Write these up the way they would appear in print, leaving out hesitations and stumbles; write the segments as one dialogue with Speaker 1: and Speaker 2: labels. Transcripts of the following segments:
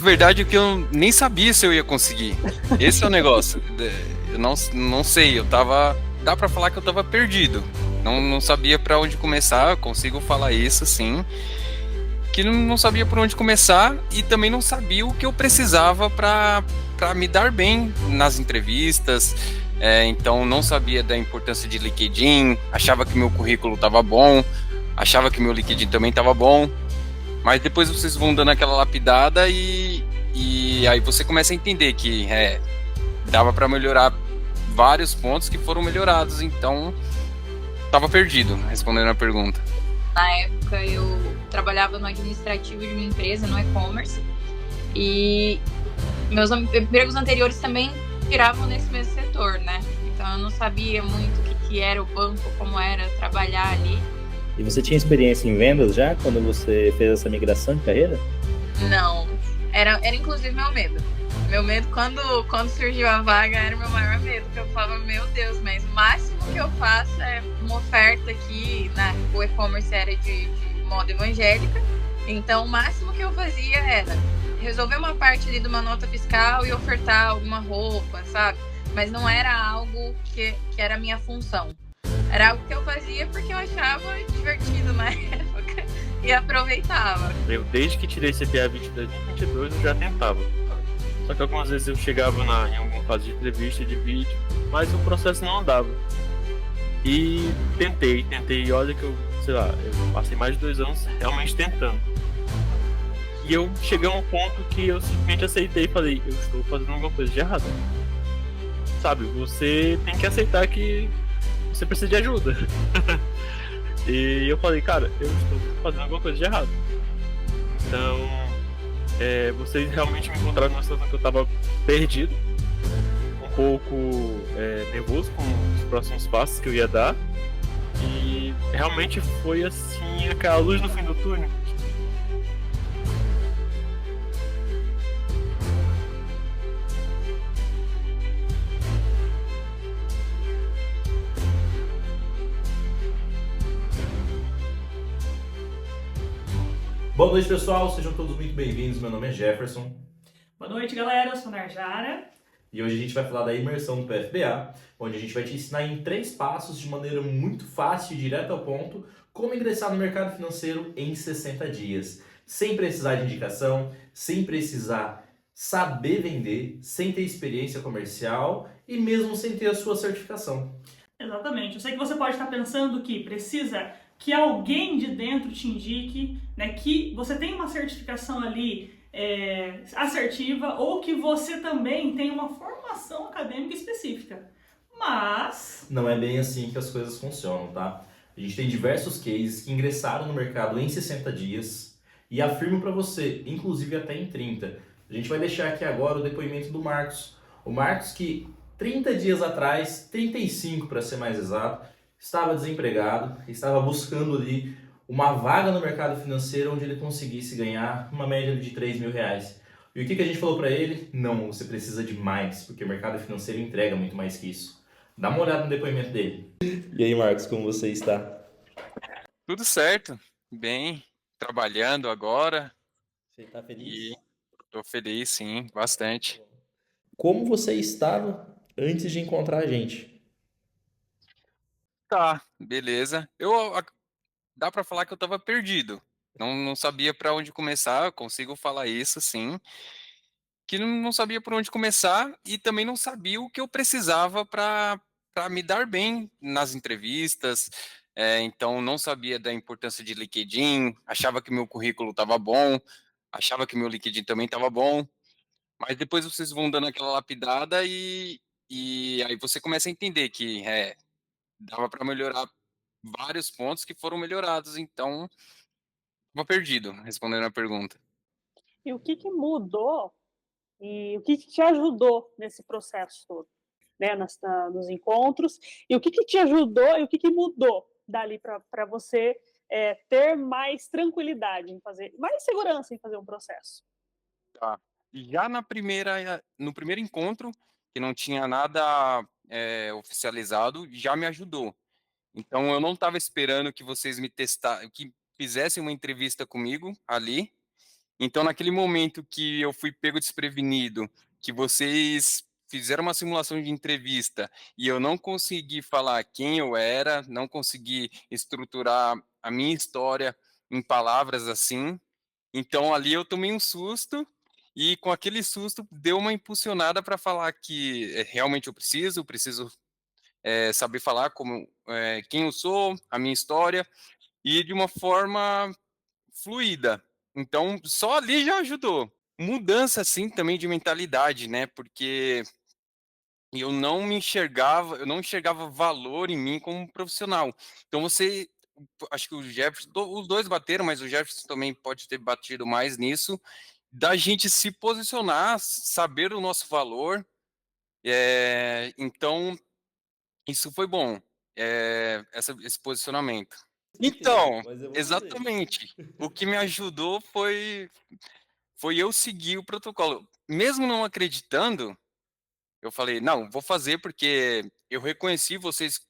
Speaker 1: Na verdade, é que eu nem sabia se eu ia conseguir. Esse é o negócio. Eu não sei, eu tava. Dá pra falar que eu tava perdido. Não sabia pra onde começar, consigo falar isso, sim. Que não sabia por onde começar e também não sabia o que eu precisava pra me dar bem nas entrevistas. Então, não sabia da importância de LinkedIn, achava que meu currículo tava bom, achava que meu LinkedIn também tava bom. Mas depois vocês vão dando aquela lapidada e aí você começa a entender que dava para melhorar vários pontos que foram melhorados. Então, tava perdido, respondendo a pergunta.
Speaker 2: Na época, eu trabalhava no administrativo de uma empresa, no e-commerce, e meus empregos anteriores também giravam nesse mesmo setor, né? Então, eu não sabia muito o que era o banco, como era trabalhar ali.
Speaker 3: E você tinha experiência em vendas já quando você fez essa migração de carreira?
Speaker 2: Não, era inclusive meu medo. Meu medo, quando surgiu a vaga, era o meu maior medo, porque eu falava, meu Deus, mas o máximo que eu faço é uma oferta aqui, né? O e-commerce era de moda evangélica, então o máximo que eu fazia era resolver uma parte ali de uma nota fiscal e ofertar alguma roupa, sabe? Mas não era algo que era a minha função. Era algo que eu fazia porque eu achava divertido na época e aproveitava.
Speaker 4: Eu, desde que tirei CPA 20 de 2022, eu já tentava. Só que algumas vezes eu chegava em alguma fase de entrevista, de vídeo, mas o processo não andava. E tentei, e olha que eu, sei lá, eu passei mais de 2 anos realmente tentando. E eu cheguei a um ponto que eu simplesmente aceitei e falei, eu estou fazendo alguma coisa de errado. Sabe, você tem que aceitar que você precisa de ajuda. E eu falei, cara, eu estou fazendo alguma coisa de errado. Então, vocês realmente me encontraram numa situação que eu estava perdido, um pouco nervoso com os próximos passos que eu ia dar. E realmente foi assim, aquela luz no fim do túnel.
Speaker 5: Boa noite, pessoal. Sejam todos muito bem-vindos. Meu nome é Jefferson.
Speaker 6: Boa noite, galera. Eu sou Narjara.
Speaker 5: E hoje a gente vai falar da imersão do PFBA, onde a gente vai te ensinar em 3 passos, de maneira muito fácil e direta ao ponto, como ingressar no mercado financeiro em 60 dias. Sem precisar de indicação, sem precisar saber vender, sem ter experiência comercial e mesmo sem ter a sua certificação.
Speaker 6: Exatamente. Eu sei que você pode estar pensando que precisa que alguém de dentro te indique, né, que você tem uma certificação ali assertiva ou que você também tem uma formação acadêmica específica. Mas
Speaker 5: não é bem assim que as coisas funcionam, tá? A gente tem diversos cases que ingressaram no mercado em 60 dias e afirmo para você, inclusive até em 30. A gente vai deixar aqui agora o depoimento do Marcos. O Marcos que 30 dias atrás, 35 para ser mais exato, estava desempregado, estava buscando ali uma vaga no mercado financeiro onde ele conseguisse ganhar uma média de 3 mil reais. E o que a gente falou para ele? Não, você precisa de mais, porque o mercado financeiro entrega muito mais que isso. Dá uma olhada no depoimento dele.
Speaker 3: E aí, Marcos, como você está?
Speaker 1: Tudo certo, bem, trabalhando agora
Speaker 3: Você está
Speaker 1: e
Speaker 3: feliz?
Speaker 1: tô feliz, sim, bastante.
Speaker 3: Como você estava antes de encontrar a gente?
Speaker 1: Tá, beleza. Dá pra falar que eu tava perdido. Não sabia pra onde começar, eu consigo falar isso, sim. Que não sabia por onde começar e também não sabia o que eu precisava para me dar bem nas entrevistas. Então, não sabia da importância de LinkedIn, achava que meu currículo estava bom, achava que meu LinkedIn também estava bom, mas depois vocês vão dando aquela lapidada e aí você começa a entender que dava para melhorar vários pontos que foram melhorados. Então, estava perdido, respondendo a pergunta.
Speaker 7: E o que mudou e o que te ajudou nesse processo todo, né, nos encontros, e o que te ajudou e o que mudou dali para você ter mais tranquilidade em fazer, mais segurança em fazer um processo?
Speaker 1: Tá. E já no primeiro encontro, que não tinha nada oficializado, já me ajudou. Então eu não estava esperando que vocês me testassem, que fizessem uma entrevista comigo ali. Então, naquele momento que eu fui pego desprevenido, que vocês fizeram uma simulação de entrevista e eu não consegui falar quem eu era, não consegui estruturar a minha história em palavras assim, então ali eu tomei um susto e com aquele susto deu uma impulsionada para falar que realmente eu preciso saber falar como quem eu sou, a minha história e de uma forma fluida. Então, só ali já ajudou. Mudança, assim, também de mentalidade, né? Porque eu não enxergava valor em mim como profissional. Então, acho que o Jefferson, os dois bateram, mas o Jefferson também pode ter batido mais nisso, da gente se posicionar, saber o nosso valor. Então, isso foi bom, esse posicionamento. Então,
Speaker 5: Mas eu vou dizer.
Speaker 1: exatamente. O que me ajudou foi eu seguir o protocolo. Mesmo não acreditando, eu falei: "Não, vou fazer porque eu reconheci vocês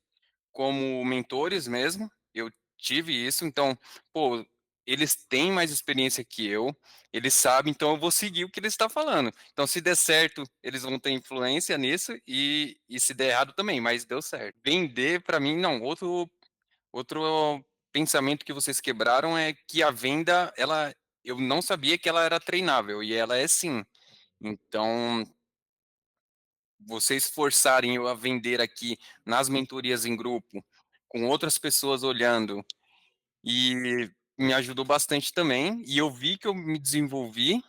Speaker 1: como mentores mesmo, eu tive isso, então, pô, eles têm mais experiência que eu, eles sabem, então eu vou seguir o que ele está falando. Então se der certo, eles vão ter influência nisso e se der errado também, mas deu certo". Vender para mim não, outro pensamento que vocês quebraram é que a venda, eu não sabia que ela era treinável e ela é sim. Então, vocês forçarem eu a vender aqui nas mentorias em grupo, com outras pessoas olhando, e me ajudou bastante também. E eu vi que eu me desenvolvi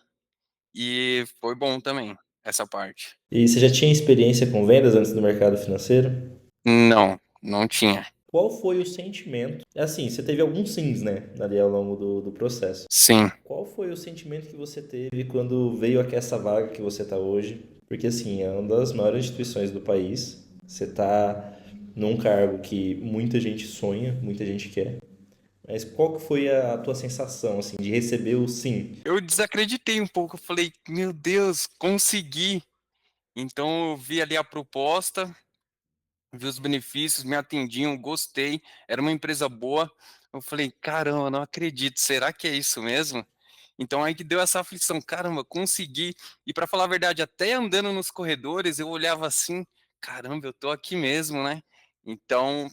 Speaker 1: e foi bom também essa parte.
Speaker 3: E você já tinha experiência com vendas antes do mercado financeiro?
Speaker 1: Não, não tinha.
Speaker 3: Qual foi o sentimento? Assim, você teve alguns sims, né, ali ao longo do processo.
Speaker 1: Sim.
Speaker 3: Qual foi o sentimento que você teve quando veio aqui essa vaga que você está hoje? Porque, assim, é uma das maiores instituições do país. Você está num cargo que muita gente sonha, muita gente quer. Mas qual que foi a tua sensação, assim, de receber o sim?
Speaker 1: Eu desacreditei um pouco, eu falei, meu Deus, consegui. Então eu vi ali a proposta, vi os benefícios, me atendiam, gostei, era uma empresa boa. Eu falei, caramba, não acredito, será que é isso mesmo? Então aí que deu essa aflição, caramba, consegui. E para falar a verdade, até andando nos corredores, eu olhava assim, caramba, eu tô aqui mesmo, né? Então,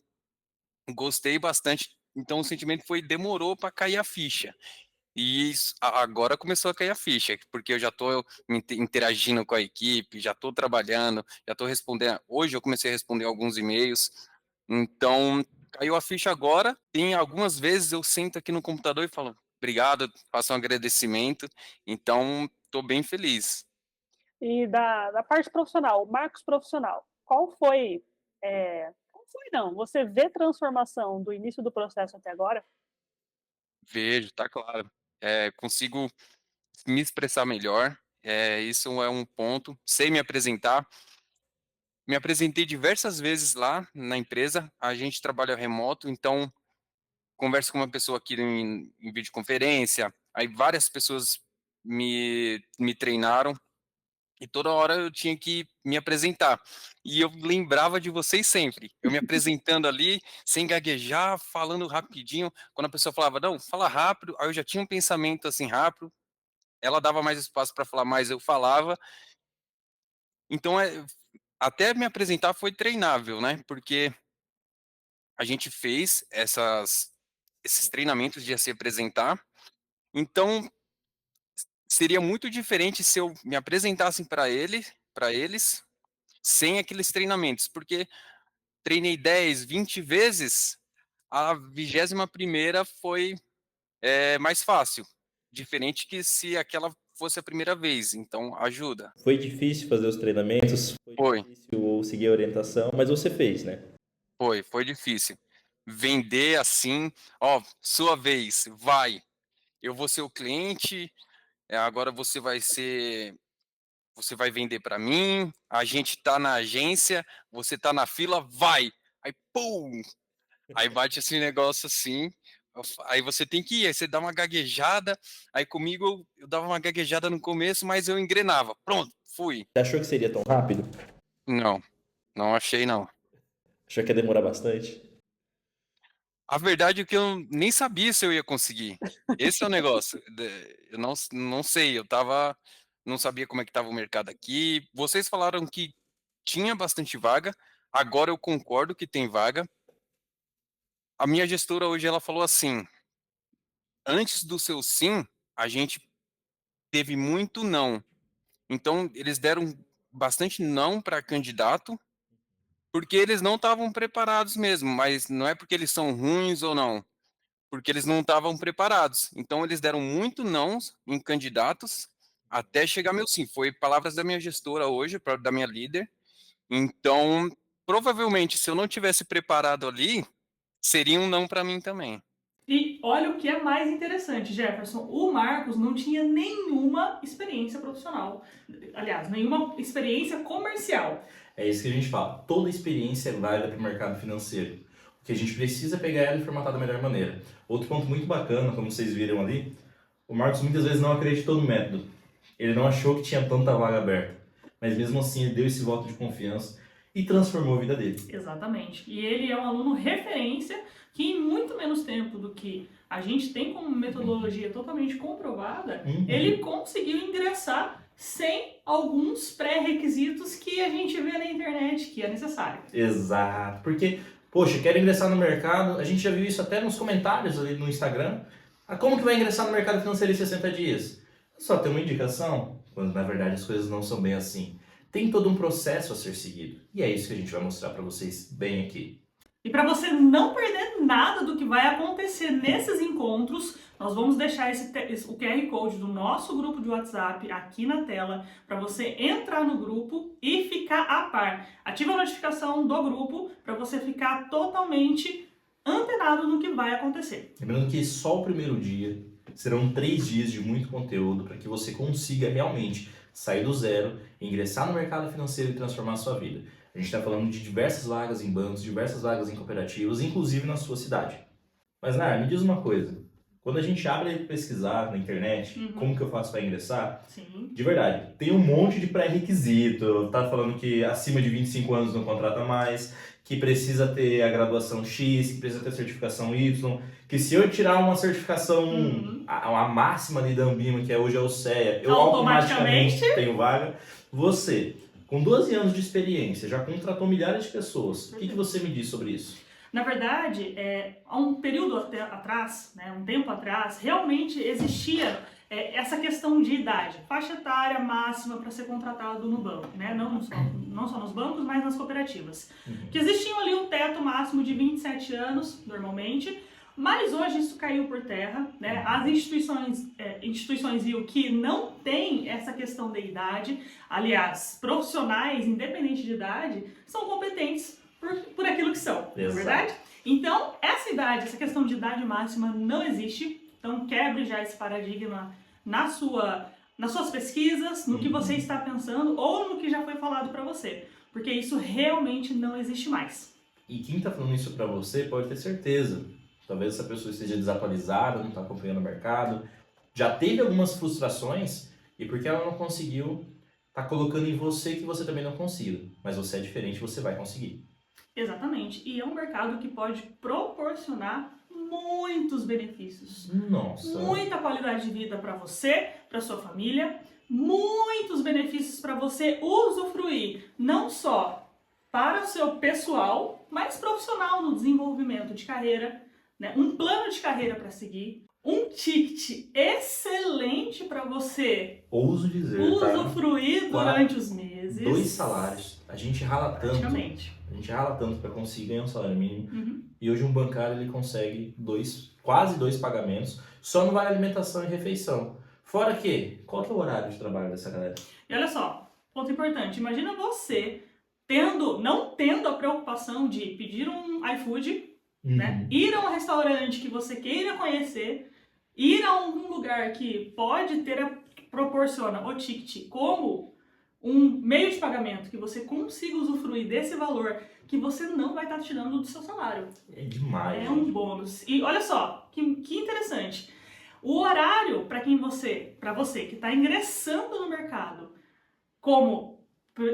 Speaker 1: gostei bastante. Então o sentimento demorou para cair a ficha. E agora começou a cair a ficha, porque eu já estou interagindo com a equipe, já estou trabalhando, já estou respondendo. Hoje eu comecei a responder alguns e-mails, então caiu a ficha agora. Tem algumas vezes eu sento aqui no computador e falo, obrigado, faço um agradecimento. Então estou bem feliz.
Speaker 7: E da parte profissional, marcos profissional, qual foi, qual foi não, você vê transformação do início do processo até agora?
Speaker 1: Vejo, tá claro. Consigo me expressar melhor. Isso é um ponto. Sei me apresentar. Me apresentei diversas vezes lá na empresa. A gente trabalha remoto, então converso com uma pessoa aqui em videoconferência. Aí várias pessoas me treinaram e toda hora eu tinha que me apresentar. E eu lembrava de vocês sempre. Eu me apresentando ali, sem gaguejar, falando rapidinho. Quando a pessoa falava, não, fala rápido, aí eu já tinha um pensamento assim rápido. Ela dava mais espaço para falar mais, eu falava. Então, até me apresentar foi treinável, né? Porque a gente fez esses treinamentos de se apresentar. Então, seria muito diferente se eu me apresentasse para eles, sem aqueles treinamentos, porque treinei 10, 20 vezes, a 21ª foi mais fácil, diferente que se aquela fosse a primeira vez, então ajuda.
Speaker 3: Foi difícil fazer os treinamentos, foi
Speaker 1: Foi,
Speaker 3: difícil seguir a orientação, mas você fez, né?
Speaker 1: foi difícil. Vender assim, ó, sua vez, vai. Eu vou ser o cliente, agora você vai vender para mim, a gente tá na agência, você tá na fila, vai. Aí, pum! Aí bate esse negócio assim, aí você tem que ir, aí você dá uma gaguejada, aí comigo eu dava uma gaguejada no começo, mas eu engrenava. Pronto, fui.
Speaker 3: Você achou que seria tão rápido?
Speaker 1: Não, não achei não.
Speaker 3: Achou que ia demorar bastante?
Speaker 1: A verdade é que eu nem sabia se eu ia conseguir. Esse é o negócio. Eu não sei, não sabia como é que estava o mercado aqui. Vocês falaram que tinha bastante vaga. Agora eu concordo que tem vaga. A minha gestora hoje ela falou assim: antes do seu sim, a gente teve muito não. Então eles deram bastante não para candidato, porque eles não estavam preparados mesmo. Mas não é porque eles são ruins ou não, porque eles não estavam preparados. Então eles deram muito não em candidatos até chegar meu sim. Foi palavras da minha gestora hoje, da minha líder. Então, provavelmente, se eu não tivesse preparado ali, seria um não para mim também.
Speaker 6: E olha o que é mais interessante, Jefferson. O Marcos não tinha nenhuma experiência profissional. Aliás, nenhuma experiência comercial.
Speaker 5: É isso que a gente fala. Toda experiência é válida para o mercado financeiro. O que a gente precisa é pegar ela e formatar da melhor maneira. Outro ponto muito bacana, como vocês viram ali, o Marcos muitas vezes não acreditou no método. Ele não achou que tinha tanta vaga aberta. Mas mesmo assim ele deu esse voto de confiança e transformou a vida dele.
Speaker 6: Exatamente. E ele é um aluno referência que em muito menos tempo do que a gente tem como metodologia totalmente comprovada, ele conseguiu ingressar sem alguns pré-requisitos que a gente vê na internet que é necessário.
Speaker 5: Exato. Porque, poxa, quero ingressar no mercado, a gente já viu isso até nos comentários ali no Instagram. Ah, como que vai ingressar no mercado financeiro em 60 dias? Só tem uma indicação, quando na verdade as coisas não são bem assim. Tem todo um processo a ser seguido. E é isso que a gente vai mostrar para vocês bem aqui.
Speaker 6: E para você não perder nada do que vai acontecer nesses encontros, nós vamos deixar o QR Code do nosso grupo de WhatsApp aqui na tela para você entrar no grupo e ficar a par. Ativa a notificação do grupo para você ficar totalmente antenado no que vai acontecer.
Speaker 5: Lembrando que só o primeiro dia serão 3 dias de muito conteúdo para que você consiga realmente sair do zero, ingressar no mercado financeiro e transformar a sua vida. A gente está falando de diversas vagas em bancos, diversas vagas em cooperativas, inclusive na sua cidade. Mas, Nara, me diz uma coisa. Quando a gente abre e pesquisar na internet, como que eu faço para ingressar?
Speaker 6: Sim.
Speaker 5: De verdade, tem um monte de pré-requisito. Tá falando que acima de 25 anos não contrata mais, que precisa ter a graduação X, que precisa ter a certificação Y, que se eu tirar uma certificação, a máxima ali da Ambima, que é hoje a OCEA, eu automaticamente tenho vaga. Você, com 12 anos de experiência, já contratou milhares de pessoas. O que você me diz sobre isso?
Speaker 6: Na verdade, há um período atrás, um tempo atrás, realmente existia essa questão de idade, faixa etária máxima para ser contratado no banco, não só nos bancos, mas nas cooperativas. Que existiam ali um teto máximo de 27 anos, normalmente, mas hoje isso caiu por terra, As instituições viu que não tem essa questão da idade, aliás, profissionais, independente de idade, são competentes por aquilo que são, não é verdade? Então, essa idade, essa questão de idade máxima não existe, então quebre já esse paradigma nas suas pesquisas, no que você está pensando ou no que já foi falado para você, porque isso realmente não existe mais.
Speaker 5: E quem está falando isso para você pode ter certeza. Talvez essa pessoa esteja desatualizada, não está acompanhando o mercado, já teve algumas frustrações e porque ela não conseguiu, está colocando em você que você também não consiga. Mas você é diferente, você vai conseguir.
Speaker 6: Exatamente. E é um mercado que pode proporcionar muitos benefícios.
Speaker 5: Nossa!
Speaker 6: Muita qualidade de vida para você, para sua família, muitos benefícios para você usufruir, não só para o seu pessoal, mas profissional no desenvolvimento de carreira, um plano de carreira para seguir, um ticket excelente para você
Speaker 5: ouso dizer,
Speaker 6: usufruir durante os meses.
Speaker 5: 2 salários. A gente rala tanto.
Speaker 6: Praticamente.
Speaker 5: A gente rala tanto para conseguir ganhar um salário mínimo. E hoje um bancário ele consegue quase 2 pagamentos. Só não vale alimentação e refeição. Fora que, qual que é o horário de trabalho dessa galera?
Speaker 6: E olha só, ponto importante. Imagina você não tendo a preocupação de pedir um iFood, ir a um restaurante que você queira conhecer, ir a algum lugar que pode proporciona o ticket como um meio de pagamento que você consiga usufruir desse valor que você não vai estar tirando do seu salário.
Speaker 5: É demais.
Speaker 6: É um bônus. E olha só, que interessante. O horário para você que está ingressando no mercado como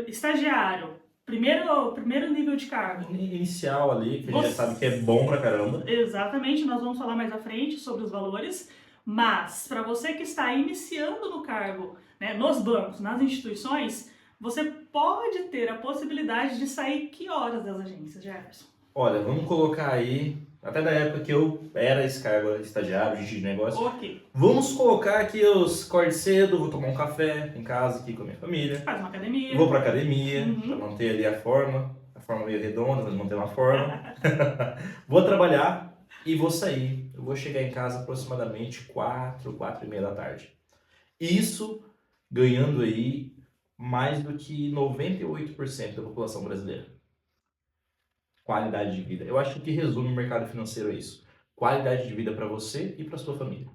Speaker 6: estagiário, Primeiro nível de cargo.
Speaker 5: Inicial ali, que a gente já sabe que é bom pra caramba.
Speaker 6: Exatamente, nós vamos falar mais à frente sobre os valores, mas para você que está iniciando no cargo, né, nos bancos, nas instituições, você pode ter a possibilidade de sair que horas das agências, Jefferson?
Speaker 5: Olha, vamos colocar aí, até da época que eu era esse cargo, estagiário, gente de negócio.
Speaker 6: Ok.
Speaker 5: Vamos colocar que eu acordo cedo, vou tomar um café em casa aqui com a minha família.
Speaker 6: Faz uma academia.
Speaker 5: Vou pra academia,
Speaker 6: Uhum.
Speaker 5: pra manter ali a forma meio redonda, mas manter uma forma. Vou trabalhar e vou sair. Eu vou chegar em casa aproximadamente 4h30 da tarde. Isso ganhando aí mais do que 98% da população brasileira. Qualidade de vida. Eu acho que o que resume o mercado financeiro é isso. Qualidade de vida para você e para sua família.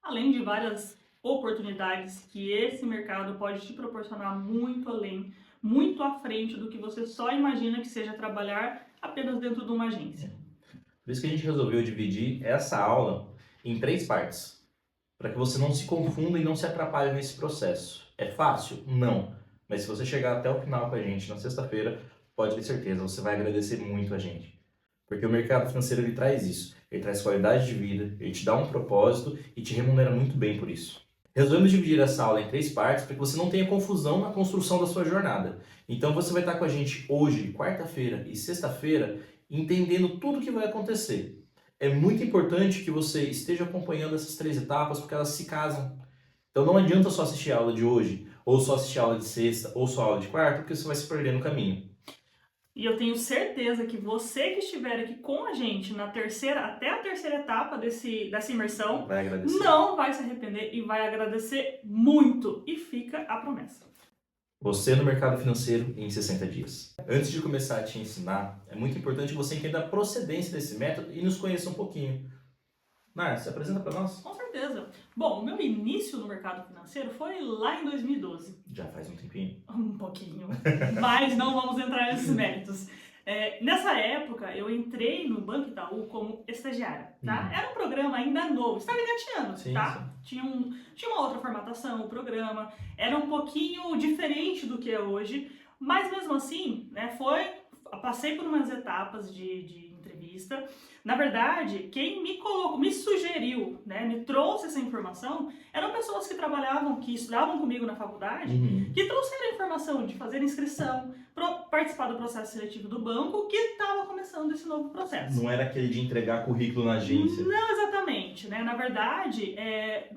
Speaker 6: Além de várias oportunidades que esse mercado pode te proporcionar muito além, muito à frente do que você só imagina que seja trabalhar apenas dentro de uma agência.
Speaker 5: Por isso que a gente resolveu dividir essa aula em 3 partes, para que você não se confunda e não se atrapalhe nesse processo. É fácil? Não. Mas se você chegar até o final com a gente na sexta-feira, pode ter certeza, você vai agradecer muito a gente. Porque o mercado financeiro ele traz isso. Ele traz qualidade de vida, ele te dá um propósito e te remunera muito bem por isso. Resolvemos dividir essa aula em 3 partes para que você não tenha confusão na construção da sua jornada. Então você vai estar com a gente hoje, quarta-feira e sexta-feira, entendendo tudo o que vai acontecer. É muito importante que você esteja acompanhando essas 3 etapas porque elas se casam. Então não adianta só assistir a aula de hoje, ou só assistir a aula de sexta, ou só a aula de quarta, porque você vai se perder no caminho.
Speaker 6: E eu tenho certeza que você que estiver aqui com a gente até a terceira etapa dessa imersão,
Speaker 5: Vai agradecer.
Speaker 6: não vai se arrepender e vai agradecer muito. E fica a promessa.
Speaker 5: Você no mercado financeiro em 60 dias. Antes de começar a te ensinar, é muito importante que você entenda a procedência desse método e nos conheça um pouquinho. Nar, se apresenta para nós.
Speaker 6: Com certeza. Bom, o meu início no mercado financeiro foi lá em 2012.
Speaker 5: Já faz um tempinho.
Speaker 6: Um pouquinho. Mas não vamos entrar nesses méritos. Nessa época, eu entrei no Banco Itaú como estagiária, tá? Era um programa ainda novo, estava engateando,
Speaker 5: Sim,
Speaker 6: tá? Tinha uma outra formatação, o programa, era um pouquinho diferente do que é hoje, mas mesmo assim, né, passei por umas etapas de entrevista. Na verdade, quem me sugeriu, né, me trouxe essa informação, eram pessoas que estudavam comigo na faculdade, que trouxeram a informação de fazer inscrição, participar do processo seletivo do banco, que estava começando esse novo processo.
Speaker 5: Não era aquele de entregar currículo na agência.
Speaker 6: Não exatamente, né? Na verdade,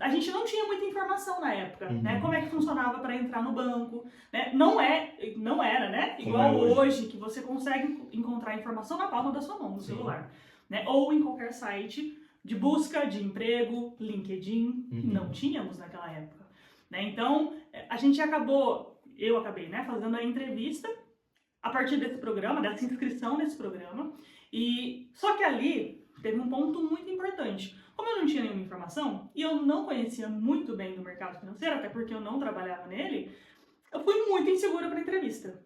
Speaker 6: a gente não tinha muita informação na época, né? Como é que funcionava para entrar no banco, né? Não era, né? Igual hoje, que você consegue encontrar informação na palma da sua mão, no celular, né? Ou em qualquer site de busca de emprego, LinkedIn, não tínhamos naquela época, né? Então, eu acabei, né, fazendo a entrevista a partir desse programa, dessa inscrição nesse programa, e só que ali teve um ponto muito importante. Como eu não tinha nenhuma informação e eu não conhecia muito bem do mercado financeiro, até porque eu não trabalhava nele, eu fui muito insegura para a entrevista.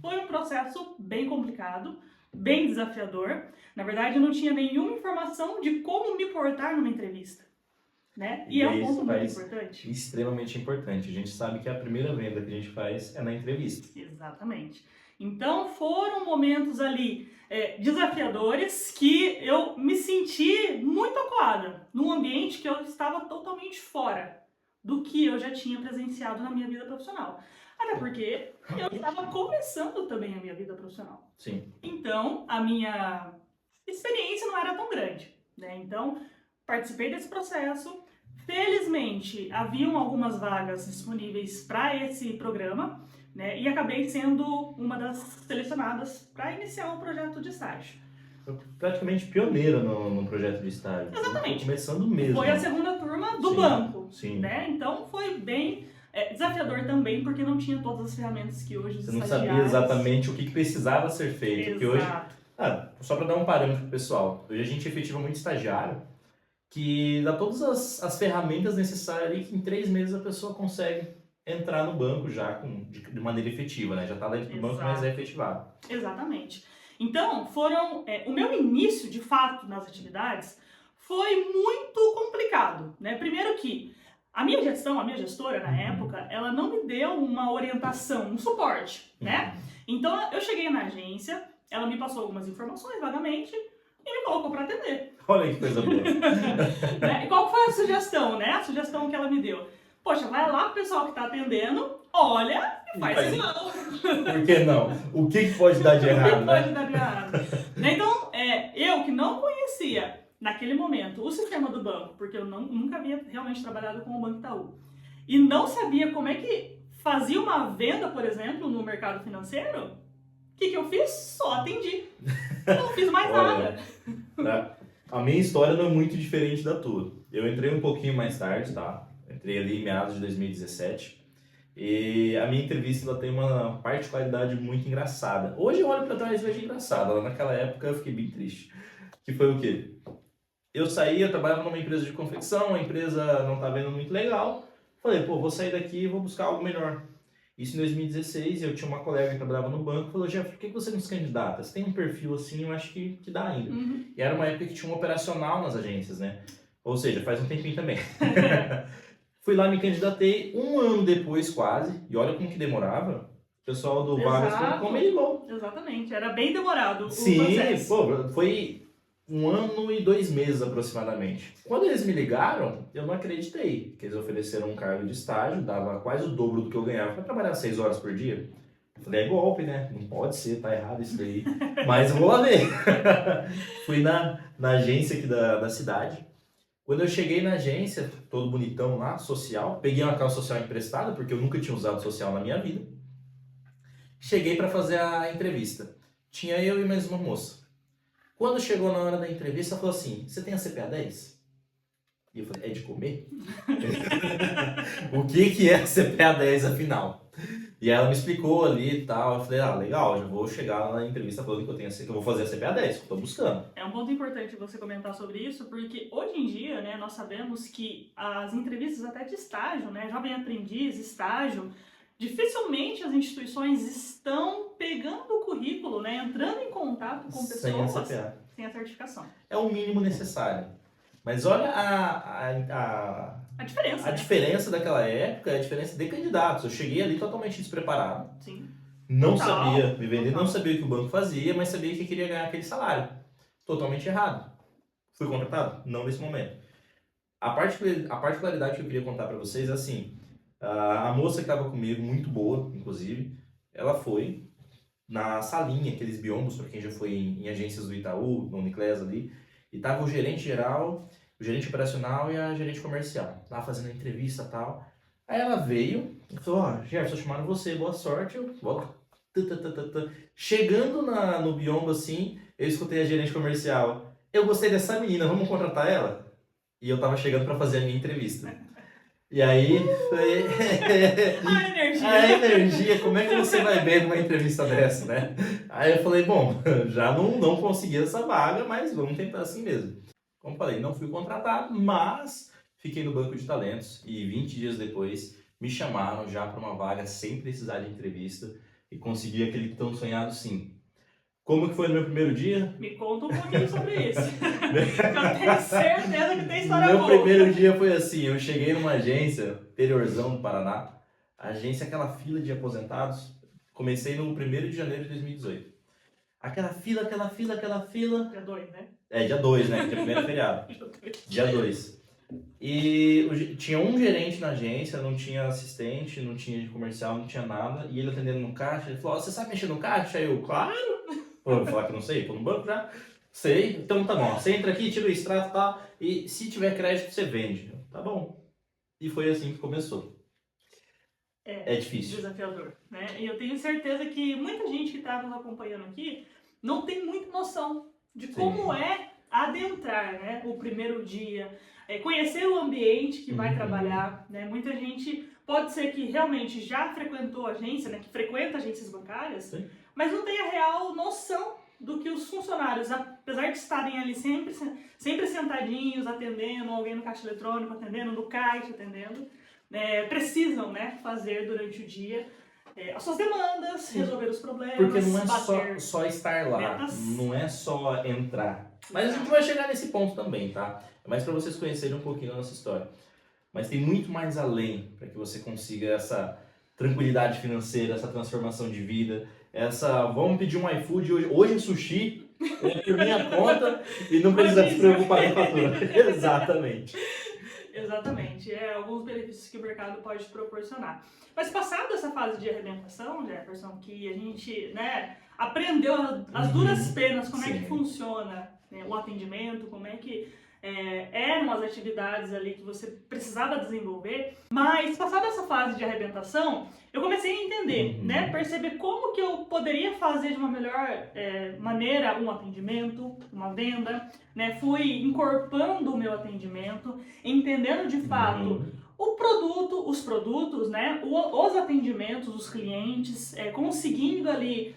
Speaker 6: Foi um processo bem complicado, bem desafiador. Na verdade, eu não tinha nenhuma informação de como me portar numa entrevista, né? E é um ponto muito importante.
Speaker 5: Extremamente importante. A gente sabe que a primeira venda que a gente faz é na entrevista.
Speaker 6: Exatamente. Então, foram momentos ali desafiadores que eu me senti muito acuada num ambiente que eu estava totalmente fora do que eu já tinha presenciado na minha vida profissional. Até porque eu estava começando também a minha vida profissional.
Speaker 5: Sim.
Speaker 6: Então, a minha experiência não era tão grande, né? Então, participei desse processo. Felizmente, haviam algumas vagas disponíveis para esse programa, né? E acabei sendo uma das selecionadas para iniciar um projeto de estágio.
Speaker 5: Praticamente pioneira no projeto de estágio.
Speaker 6: Exatamente.
Speaker 5: Começando mesmo.
Speaker 6: Foi a segunda turma do banco,
Speaker 5: Sim.
Speaker 6: né? Então, foi bem desafiador também, porque não tinha todas as ferramentas que hoje os
Speaker 5: Você não
Speaker 6: estagiários...
Speaker 5: sabia exatamente o que precisava ser feito.
Speaker 6: Exato.
Speaker 5: Porque hoje, só para dar um parâmetro pro pessoal, hoje a gente efetiva muito estagiário que dá todas as ferramentas necessárias ali que em 3 meses a pessoa consegue entrar no banco já de maneira efetiva, né? Já está dentro do banco, mas é efetivado.
Speaker 6: Exatamente. Então, o meu início, de fato, nas atividades foi muito complicado, né? Primeiro que A minha gestora na época, ela não me deu uma orientação, um suporte, né? Então eu cheguei na agência, ela me passou algumas informações vagamente e me colocou para atender.
Speaker 5: Olha que coisa boa.
Speaker 6: Né? E qual foi a sugestão, né? A sugestão que ela me deu. Poxa, vai lá pro pessoal que tá atendendo, olha e faz igual.
Speaker 5: Por que não? O que pode dar de errado, né?
Speaker 6: Pode dar de errado. Então, eu que não conhecia naquele momento o sistema do banco, porque eu nunca havia realmente trabalhado com o Banco Itaú, e não sabia como é que fazia uma venda, por exemplo, no mercado financeiro, o que eu fiz? Só atendi. Não fiz mais nada.
Speaker 5: A minha história não é muito diferente da tua. Eu entrei um pouquinho mais tarde, tá? Entrei ali em meados de 2017. E a minha entrevista ela tem uma particularidade muito engraçada. Hoje eu olho pra trás e vejo engraçada. Lá naquela época eu fiquei bem triste. Que foi o quê? Eu trabalhava numa empresa de confecção, a empresa não tá vendo muito legal. Falei, vou sair daqui e vou buscar algo melhor. Isso em 2016, eu tinha uma colega que trabalhava no banco, falou, Jeff, por que você não se candidata? Você tem um perfil assim, eu acho que dá ainda. E era uma época que tinha um operacional nas agências, né? Ou seja, faz um tempinho também. Fui lá, me candidatei, 1 ano depois quase, e olha como que demorava. O pessoal do Vagas.com me ligou.
Speaker 6: Exatamente, era bem demorado o
Speaker 5: Sim,
Speaker 6: processo.
Speaker 5: foi 1 ano e 2 meses aproximadamente. Quando eles me ligaram, eu não acreditei, que eles ofereceram um cargo de estágio, dava quase o dobro do que eu ganhava para trabalhar 6 horas por dia. Eu falei, é golpe, né? Não pode ser, tá errado isso daí. Mas eu vou lá ver. Fui na agência aqui da cidade. Quando eu cheguei na agência, todo bonitão lá, social, peguei uma calça social emprestada, porque eu nunca tinha usado social na minha vida. Cheguei para fazer a entrevista. Tinha eu e mais uma moça. Quando chegou na hora da entrevista, ela falou assim, você tem a CPA 10? E eu falei, é de comer? O que é a CPA 10 afinal? E ela me explicou ali e tal, eu falei, legal, já vou chegar na entrevista falando que eu vou fazer a CPA 10, que eu tô buscando.
Speaker 6: É um ponto importante você comentar sobre isso, porque hoje em dia, né, nós sabemos que as entrevistas até de estágio, né, jovem aprendiz, estágio, dificilmente as instituições estão pegando o currículo, né, entrando em contato com pessoas sem a certificação.
Speaker 5: É o mínimo necessário. Mas olha
Speaker 6: A diferença.
Speaker 5: A diferença daquela época é a diferença de candidatos. Eu cheguei ali totalmente despreparado.
Speaker 6: Sim.
Speaker 5: Não sabia me vender, não sabia o que o banco fazia, mas sabia que queria ganhar aquele salário. Totalmente errado. Fui contratado? Não nesse momento. A particularidade que eu queria contar para vocês é assim, a moça que estava comigo, muito boa, inclusive, ela foi na salinha, aqueles biombos, para quem já foi em agências do Itaú, no Uniclass ali, e tava o gerente geral, o gerente operacional e a gerente comercial, lá fazendo a entrevista e tal. Aí ela veio e falou, Jefferson, chamaram você, boa sorte, eu vou lá. Chegando no biombo assim, eu escutei a gerente comercial, eu gostei dessa menina, vamos contratar ela? E eu tava chegando para fazer a minha entrevista. E aí, foi... a energia, como é que você vai ver numa entrevista dessa, né? Aí eu falei, bom, já não consegui essa vaga, mas vamos tentar assim mesmo. Como falei, não fui contratado, mas fiquei no banco de talentos e 20 dias depois me chamaram já para uma vaga sem precisar de entrevista e consegui aquele tão sonhado sim. Como que foi no meu primeiro dia?
Speaker 6: Me conta um pouquinho sobre isso. Eu tenho certeza que tem história boa.
Speaker 5: Meu primeiro dia foi assim, eu cheguei numa agência, interiorzão do Paraná, agência, aquela fila de aposentados, comecei no 1º de janeiro de 2018. Aquela fila.
Speaker 6: Dia 2, né?
Speaker 5: Dia 2, né? Dia 1º feriado. Dia 2. E tinha um gerente na agência, não tinha assistente, não tinha de comercial, não tinha nada. E ele atendendo no caixa, ele falou, você sabe mexer no caixa? Aí eu, claro. Vou falar que não sei, tô no banco já. Sei, então tá bom. Você entra aqui, tira o extrato e tal, e se tiver crédito você vende. Tá bom. E foi assim que começou. É difícil.
Speaker 6: Desafiador, né? E eu tenho certeza que muita gente que está nos acompanhando aqui não tem muita noção de como é adentrar, né, o primeiro dia, conhecer o ambiente que vai trabalhar, né? Muita gente pode ser que realmente já frequentou agência, né, que frequenta agências bancárias, mas não tem a real noção do que os funcionários, apesar de estarem ali sempre sentadinhos, atendendo, alguém no caixa eletrônico atendendo, no caixa atendendo, precisam, né, fazer durante o dia as suas demandas, resolver os problemas.
Speaker 5: Porque não é só estar lá, não é só entrar. Mas a gente vai chegar nesse ponto também, tá? É mais para vocês conhecerem um pouquinho da nossa história. mas tem muito mais além para que você consiga essa tranquilidade financeira, essa transformação de vida, vamos pedir um iFood hoje é sushi, é por minha conta e não precisa se preocupar com a fatura. Exatamente.
Speaker 6: Exatamente, alguns benefícios que o mercado pode proporcionar. Mas passado essa fase de arrebentação, Jefferson, que a gente, né, aprendeu as duras penas como é que funciona, né, o atendimento, como é que eram as atividades ali que você precisava desenvolver, mas passada essa fase de arrebentação, eu comecei a entender, né, perceber como que eu poderia fazer de uma melhor maneira um atendimento, uma venda, né, fui encorpando o meu atendimento, entendendo de fato o produto, os produtos, né, os atendimentos, os clientes, conseguindo ali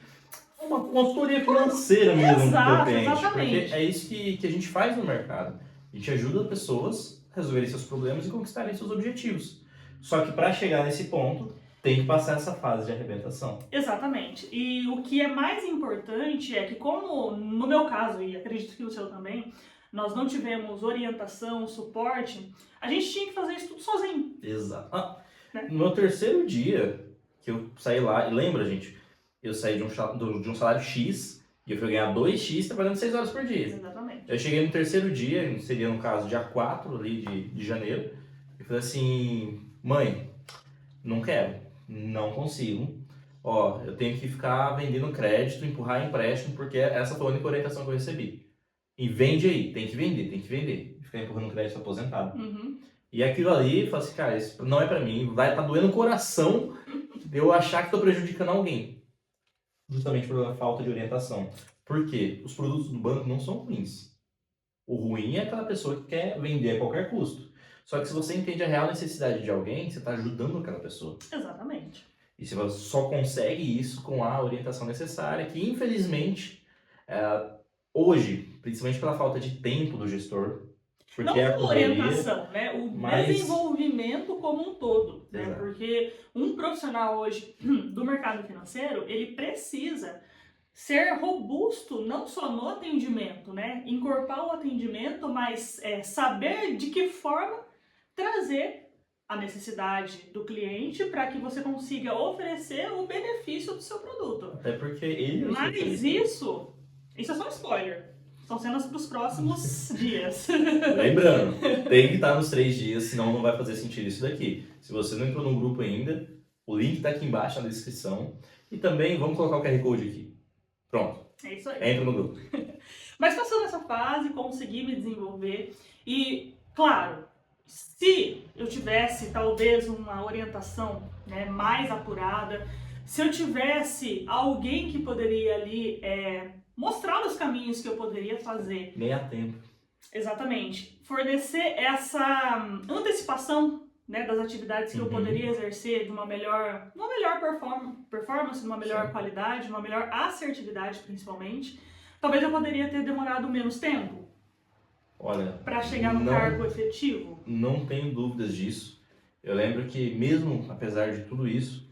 Speaker 5: uma consultoria financeira mesmo
Speaker 6: Exato,
Speaker 5: do cliente,
Speaker 6: exatamente.
Speaker 5: porque é isso que a gente faz no mercado. A gente ajuda pessoas a resolverem seus problemas e conquistarem seus objetivos. Só que para chegar nesse ponto, tem que passar essa fase de arrebentação.
Speaker 6: Exatamente. E o que é mais importante é que, como no meu caso, e acredito que no seu também, nós não tivemos orientação, suporte, a gente tinha que fazer isso tudo sozinho.
Speaker 5: Exato.
Speaker 6: Né?
Speaker 5: No meu terceiro dia que eu saí lá, e lembra, gente, eu saí de um salário X e eu fui ganhar 2X trabalhando 6 horas por dia.
Speaker 6: Exatamente.
Speaker 5: Eu cheguei no terceiro dia, seria no caso dia 4 ali de janeiro, e falei assim, mãe, não quero, não consigo, eu tenho que ficar vendendo crédito, empurrar empréstimo, porque essa foi a única orientação que eu recebi. E vende aí, tem que vender. Ficar empurrando crédito aposentado. E aquilo ali, eu falei assim, cara, isso não é pra mim, vai estar doendo o coração de eu achar que tô prejudicando alguém. Justamente pela falta de orientação. Por quê? Os produtos do banco não são ruins. O ruim é aquela pessoa que quer vender a qualquer custo. Só que se você entende a real necessidade de alguém, você está ajudando aquela pessoa.
Speaker 6: Exatamente.
Speaker 5: E você só consegue isso com a orientação necessária, que infelizmente, hoje, principalmente pela falta de tempo do gestor, porque
Speaker 6: não a orientação, né? O desenvolvimento como um todo. Né? Porque um profissional hoje do mercado financeiro, ele precisa ser robusto não só no atendimento, né? Incorporar o atendimento, mas saber de que forma trazer a necessidade do cliente para que você consiga oferecer o benefício do seu produto.
Speaker 5: Até porque ele...
Speaker 6: Mas isso é só um spoiler. São cenas para os próximos dias.
Speaker 5: Lembrando, tem que estar nos 3 dias, senão não vai fazer sentido isso daqui. Se você não entrou no grupo ainda, o link está aqui embaixo na descrição. E também vamos colocar o QR Code aqui. Pronto.
Speaker 6: É isso aí.
Speaker 5: Entra no grupo.
Speaker 6: Mas passando essa fase, consegui me desenvolver. E, claro, se eu tivesse talvez uma orientação, né, mais apurada, se eu tivesse alguém que poderia ali mostrar os caminhos que eu poderia fazer.
Speaker 5: Nem há tempo.
Speaker 6: Exatamente. Fornecer essa antecipação, né, das atividades que eu poderia exercer de uma melhor performance, de uma melhor qualidade, de uma melhor assertividade, principalmente. Talvez eu poderia ter demorado menos tempo.
Speaker 5: Olha,
Speaker 6: para chegar no cargo efetivo.
Speaker 5: Não tenho dúvidas disso. Eu lembro que mesmo apesar de tudo isso,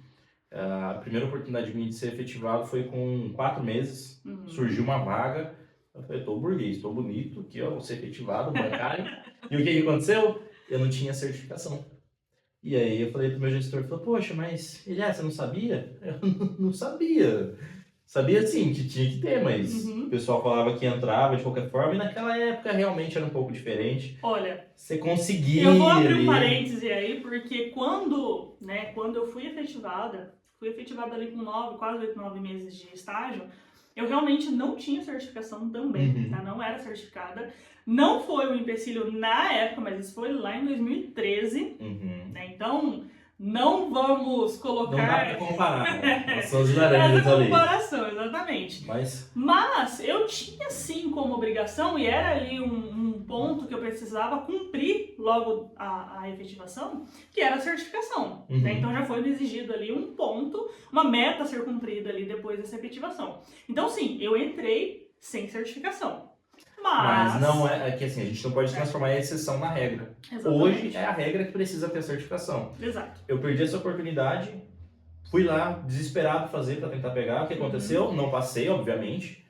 Speaker 5: a primeira oportunidade minha de ser efetivado foi com 4 meses. Surgiu uma vaga. Eu falei, tô burguês, tô bonito, aqui ó, vou ser efetivado, bancário. E o que aconteceu? Eu não tinha certificação. E aí eu falei pro meu gestor, falou, poxa, mas você não sabia? Eu não sabia. Sabia sim que tinha que ter, mas o pessoal falava que entrava de qualquer forma, e naquela época realmente era um pouco diferente.
Speaker 6: Olha,
Speaker 5: você conseguia...
Speaker 6: Eu vou abrir um parêntese aí, porque quando eu fui efetivada ali com 9 meses de estágio, eu realmente não tinha certificação também, tá? Não era certificada. Não foi um empecilho na época, mas isso foi lá em 2013, né? Então... Não vamos colocar...
Speaker 5: Não dá pra comparar, né? Nós somos laranjas ali.
Speaker 6: Comparação, exatamente. Mas eu tinha sim como obrigação, e era ali um ponto que eu precisava cumprir logo a efetivação, que era a certificação. Né? Então já foi exigido ali um ponto, uma meta a ser cumprida ali depois dessa efetivação. Então sim, eu entrei sem certificação. Mas
Speaker 5: não é que assim, a gente não pode transformar a exceção na regra.
Speaker 6: Exatamente.
Speaker 5: Hoje é a regra que precisa ter a certificação.
Speaker 6: Exato.
Speaker 5: Eu perdi essa oportunidade, fui lá desesperado fazer para tentar pegar. O que aconteceu? Não passei, obviamente.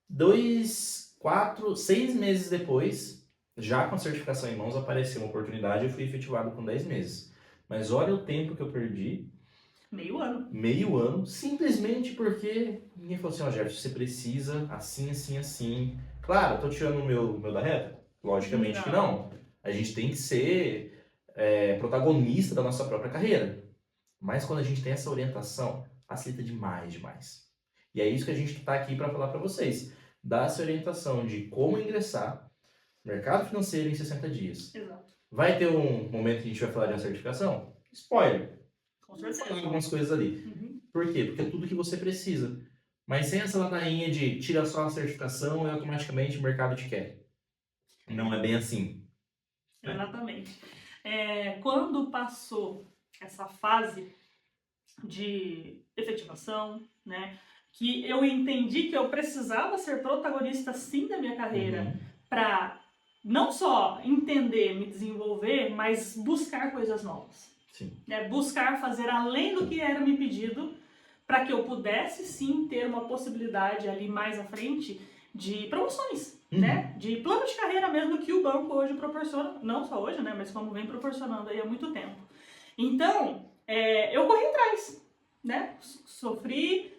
Speaker 5: 2, 4, 6 meses depois, Já com a certificação em mãos, apareceu uma oportunidade e eu fui efetivado com 10 meses. Mas olha o tempo que eu perdi,
Speaker 6: Meio ano.
Speaker 5: meio ano, simplesmente porque ninguém falou assim, ó, Jefferson, você precisa assim, assim, assim. Claro, eu tô tirando o meu da reta? Logicamente que não. A gente tem que ser protagonista da nossa própria carreira. Mas quando a gente tem essa orientação, facilita demais, demais. E é isso que a gente está aqui para falar para vocês. Dar essa orientação de como ingressar no mercado financeiro em 60 dias.
Speaker 6: Exato.
Speaker 5: Vai ter um momento que a gente vai falar de uma certificação? Spoiler.
Speaker 6: Com certeza.
Speaker 5: Tem algumas coisas ali.
Speaker 6: Uhum.
Speaker 5: Por quê? Porque é tudo que você precisa. Mas sem essa ladainha de tira só a certificação e automaticamente o mercado te quer. Não é bem assim.
Speaker 6: Exatamente. Quando passou essa fase de efetivação, né, que eu entendi que eu precisava ser protagonista sim da minha carreira para não só entender, me desenvolver, mas buscar coisas novas.
Speaker 5: Sim.
Speaker 6: Né, buscar fazer além do que era me pedido para que eu pudesse sim ter uma possibilidade ali mais à frente de promoções, né? De plano de carreira mesmo que o banco hoje proporciona, não só hoje, né? Mas como vem proporcionando aí há muito tempo. Então, eu corri atrás, né? Sofri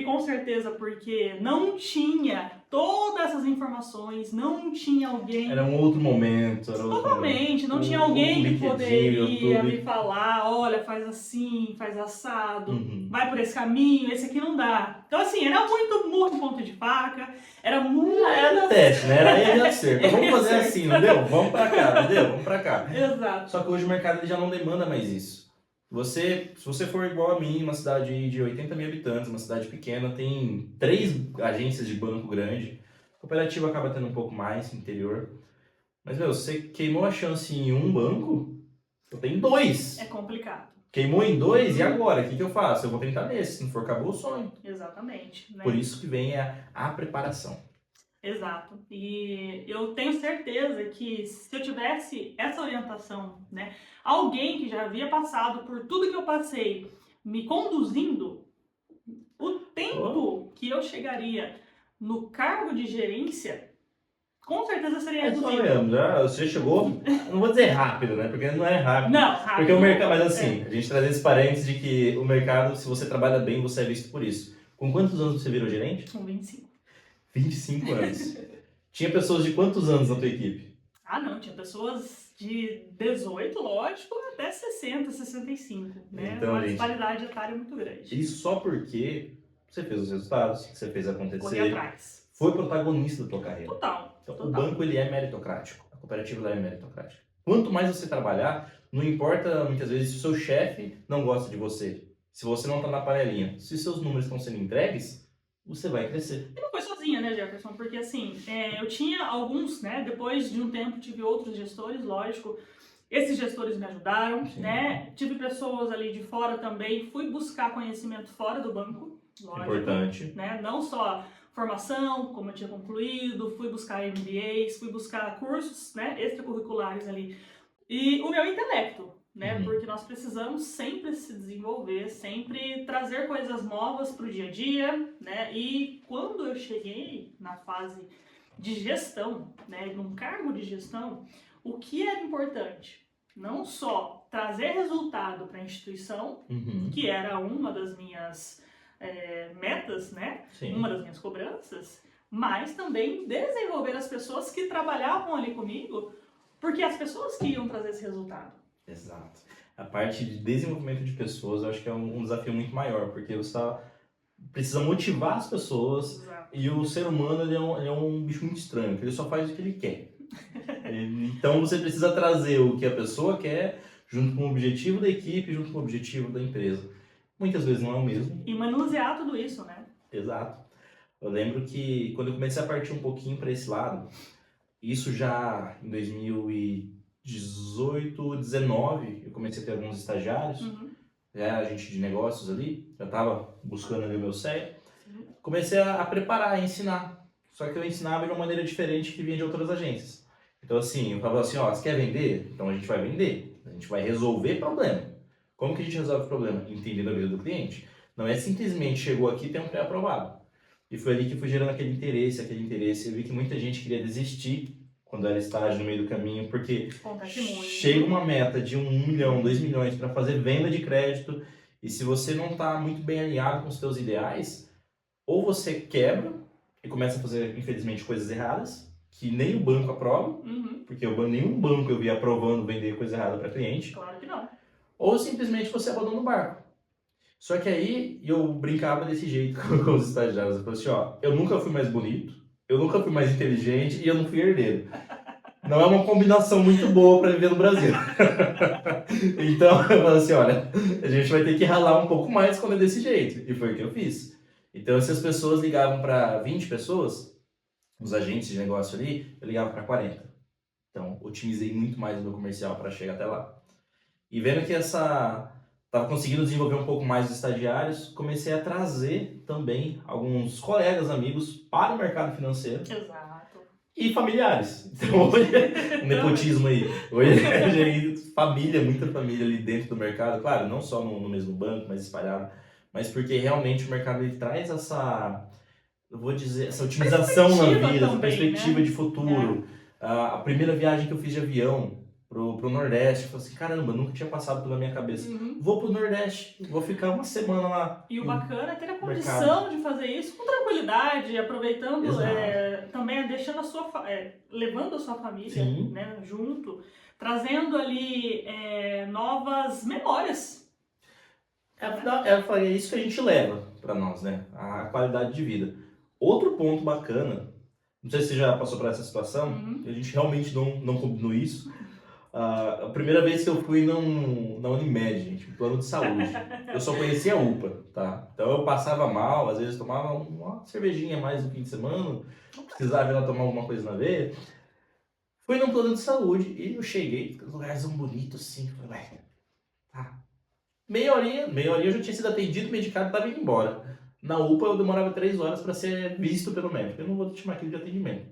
Speaker 6: com certeza porque não tinha todas essas informações, não tinha alguém...
Speaker 5: Era um outro momento.
Speaker 6: Totalmente, não tinha alguém que poderia me falar, olha, faz assim, faz assado, vai por esse caminho, esse aqui não dá. Então assim, era muito murro em ponta de faca, era muito...
Speaker 5: Era teste, né? Era aí de acerto. Vamos fazer assim, não deu? Vamos pra cá, não deu? Vamos pra cá.
Speaker 6: Exato.
Speaker 5: Só que hoje o mercado ele já não demanda mais isso. Se você for igual a mim, uma cidade de 80 mil habitantes, uma cidade pequena, tem 3 agências de banco grande. A cooperativa acaba tendo um pouco mais, interior. Mas, meu, você queimou a chance em um banco, eu tenho 2.
Speaker 6: É complicado.
Speaker 5: Queimou em 2, e agora? O que eu faço? Eu vou tentar nesse, se não for, acabou o sonho.
Speaker 6: Exatamente. Né?
Speaker 5: Por isso que vem a preparação.
Speaker 6: Exato. E eu tenho certeza que se eu tivesse essa orientação, né, alguém que já havia passado por tudo que eu passei, me conduzindo, o tempo que eu chegaria no cargo de gerência, com certeza seria reduzido.
Speaker 5: Você chegou, não vou dizer rápido, né? Porque não é rápido.
Speaker 6: Não, rápido.
Speaker 5: Porque o mercado, mas assim, a gente traz esse parênteses de que o mercado, se você trabalha bem, você é visto por isso. Com quantos anos você virou gerente?
Speaker 6: Com 25.
Speaker 5: 25 anos. Tinha pessoas de quantos anos na tua equipe?
Speaker 6: Ah, não, tinha pessoas de 18, lógico, até 60, 65, né?
Speaker 5: Então,
Speaker 6: uma
Speaker 5: gente,
Speaker 6: disparidade etária muito grande.
Speaker 5: Isso só porque você fez os resultados, você fez
Speaker 6: Corri
Speaker 5: acontecer,
Speaker 6: atrás.
Speaker 5: foi protagonista da tua carreira.
Speaker 6: Total.
Speaker 5: Então,
Speaker 6: Total.
Speaker 5: o banco ele é meritocrático, a cooperativa ela é meritocrática. Quanto mais você trabalhar, não importa muitas vezes se o seu chefe não gosta de você, se você não está na panelinha, se seus números estão sendo entregues, você vai crescer.
Speaker 6: E não foi sozinha, né, Jefferson? Porque assim, eu tinha alguns, né? Depois de um tempo tive outros gestores, lógico. Esses gestores me ajudaram, né? Tive pessoas ali de fora também. Fui buscar conhecimento fora do banco, lógico.
Speaker 5: Importante.
Speaker 6: Né? Não só formação, como eu tinha concluído, fui buscar MBAs, fui buscar cursos, né, extracurriculares ali. E o meu intelecto, né? Porque nós precisamos sempre se desenvolver, sempre trazer coisas novas para o dia a dia, né? E quando eu cheguei na fase de gestão, né, num cargo de gestão, o que era importante? Não só trazer resultado para a instituição, que era uma das minhas metas, né?
Speaker 5: Sim.
Speaker 6: Uma das minhas cobranças, mas também desenvolver as pessoas que trabalhavam ali comigo, porque as pessoas que iam trazer esse resultado.
Speaker 5: Exato. A parte de desenvolvimento de pessoas, eu acho que é um desafio muito maior, porque você precisa motivar as pessoas.
Speaker 6: Exato.
Speaker 5: E o ser humano ele é um bicho muito estranho, que ele só faz o que ele quer. Então você precisa trazer o que a pessoa quer, junto com o objetivo da equipe, junto com o objetivo da empresa. Muitas vezes não é o mesmo.
Speaker 6: E manusear tudo isso, né?
Speaker 5: Exato. Eu lembro que quando eu comecei a partir um pouquinho para esse lado, isso já em 2018, 19, eu comecei a ter alguns estagiários, a gente de negócios ali, já estava buscando ali o meu CEA. Comecei a preparar, a ensinar. Só que eu ensinava de uma maneira diferente que vinha de outras agências. Então assim, eu falava assim, ó, você quer vender? Então a gente vai vender. A gente vai resolver problema. Como que a gente resolve o problema? Entendendo a vida do cliente. Não é simplesmente chegou aqui e tem um pré-aprovado. E foi ali que fui gerando aquele interesse. Eu vi que muita gente queria desistir quando era estágio no meio do caminho, porque
Speaker 6: Acontece muito.
Speaker 5: chega uma meta de 1 milhão, 2 milhões para fazer venda de crédito, e se você não está muito bem alinhado com os seus ideais, ou você quebra e começa a fazer, infelizmente, coisas erradas, que nem o banco aprova,
Speaker 6: Uhum,
Speaker 5: porque nenhum banco eu vi aprovando vender coisa errada para cliente,
Speaker 6: claro que não.
Speaker 5: ou simplesmente você abandona o barco. Só que aí eu brincava desse jeito com os estagiários. Eu falei assim, ó, eu nunca fui mais bonito, eu nunca fui mais inteligente e eu não fui herdeiro. Não é uma combinação muito boa para viver no Brasil. Então eu falei assim, olha, a gente vai ter que ralar um pouco mais quando é desse jeito. E foi o que eu fiz. Então se as pessoas ligavam para 20 pessoas, os agentes de negócio ali, eu ligava para 40. Então otimizei muito mais o meu comercial para chegar até lá. E vendo que estava conseguindo desenvolver um pouco mais os estagiários, comecei a trazer também alguns colegas, amigos para o mercado financeiro
Speaker 6: Exato.
Speaker 5: e familiares. Então hoje, o nepotismo aí, hoje é família, muita família ali dentro do mercado, claro, não só no mesmo banco, mas espalhado, mas porque realmente o mercado ele traz essa, eu vou dizer, essa otimização na
Speaker 6: Perspectiva
Speaker 5: vida, essa
Speaker 6: também,
Speaker 5: perspectiva
Speaker 6: né?
Speaker 5: de futuro. A primeira viagem que eu fiz de avião pro Nordeste, eu falei assim, caramba, nunca tinha passado pela minha cabeça.
Speaker 6: Uhum.
Speaker 5: Vou pro Nordeste, vou ficar uma semana lá.
Speaker 6: E o bacana é ter a
Speaker 5: Mercado.
Speaker 6: condição de fazer isso com tranquilidade, aproveitando,
Speaker 5: Exato.
Speaker 6: também deixando a sua, levando a sua família,
Speaker 5: Sim.
Speaker 6: né, junto, trazendo ali novas memórias.
Speaker 5: Eu falei, é isso que a gente leva pra nós, né? A qualidade de vida. Outro ponto bacana, não sei se você já passou por essa situação,
Speaker 6: Uhum.
Speaker 5: a gente realmente não combinou isso. A primeira vez que eu fui na Unimed, gente, um plano de saúde, eu só conhecia a UPA, tá? Então eu passava mal, às vezes tomava uma cervejinha a mais no fim de semana, precisava ir lá tomar alguma coisa na veia. Fui num plano de saúde e eu cheguei, os lugares são bonitos assim, falei, ué, tá. Meia horinha eu já tinha sido atendido, medicado e tava indo embora. Na UPA eu demorava 3 horas para ser visto pelo médico, eu não vou te chamar aquilo de atendimento.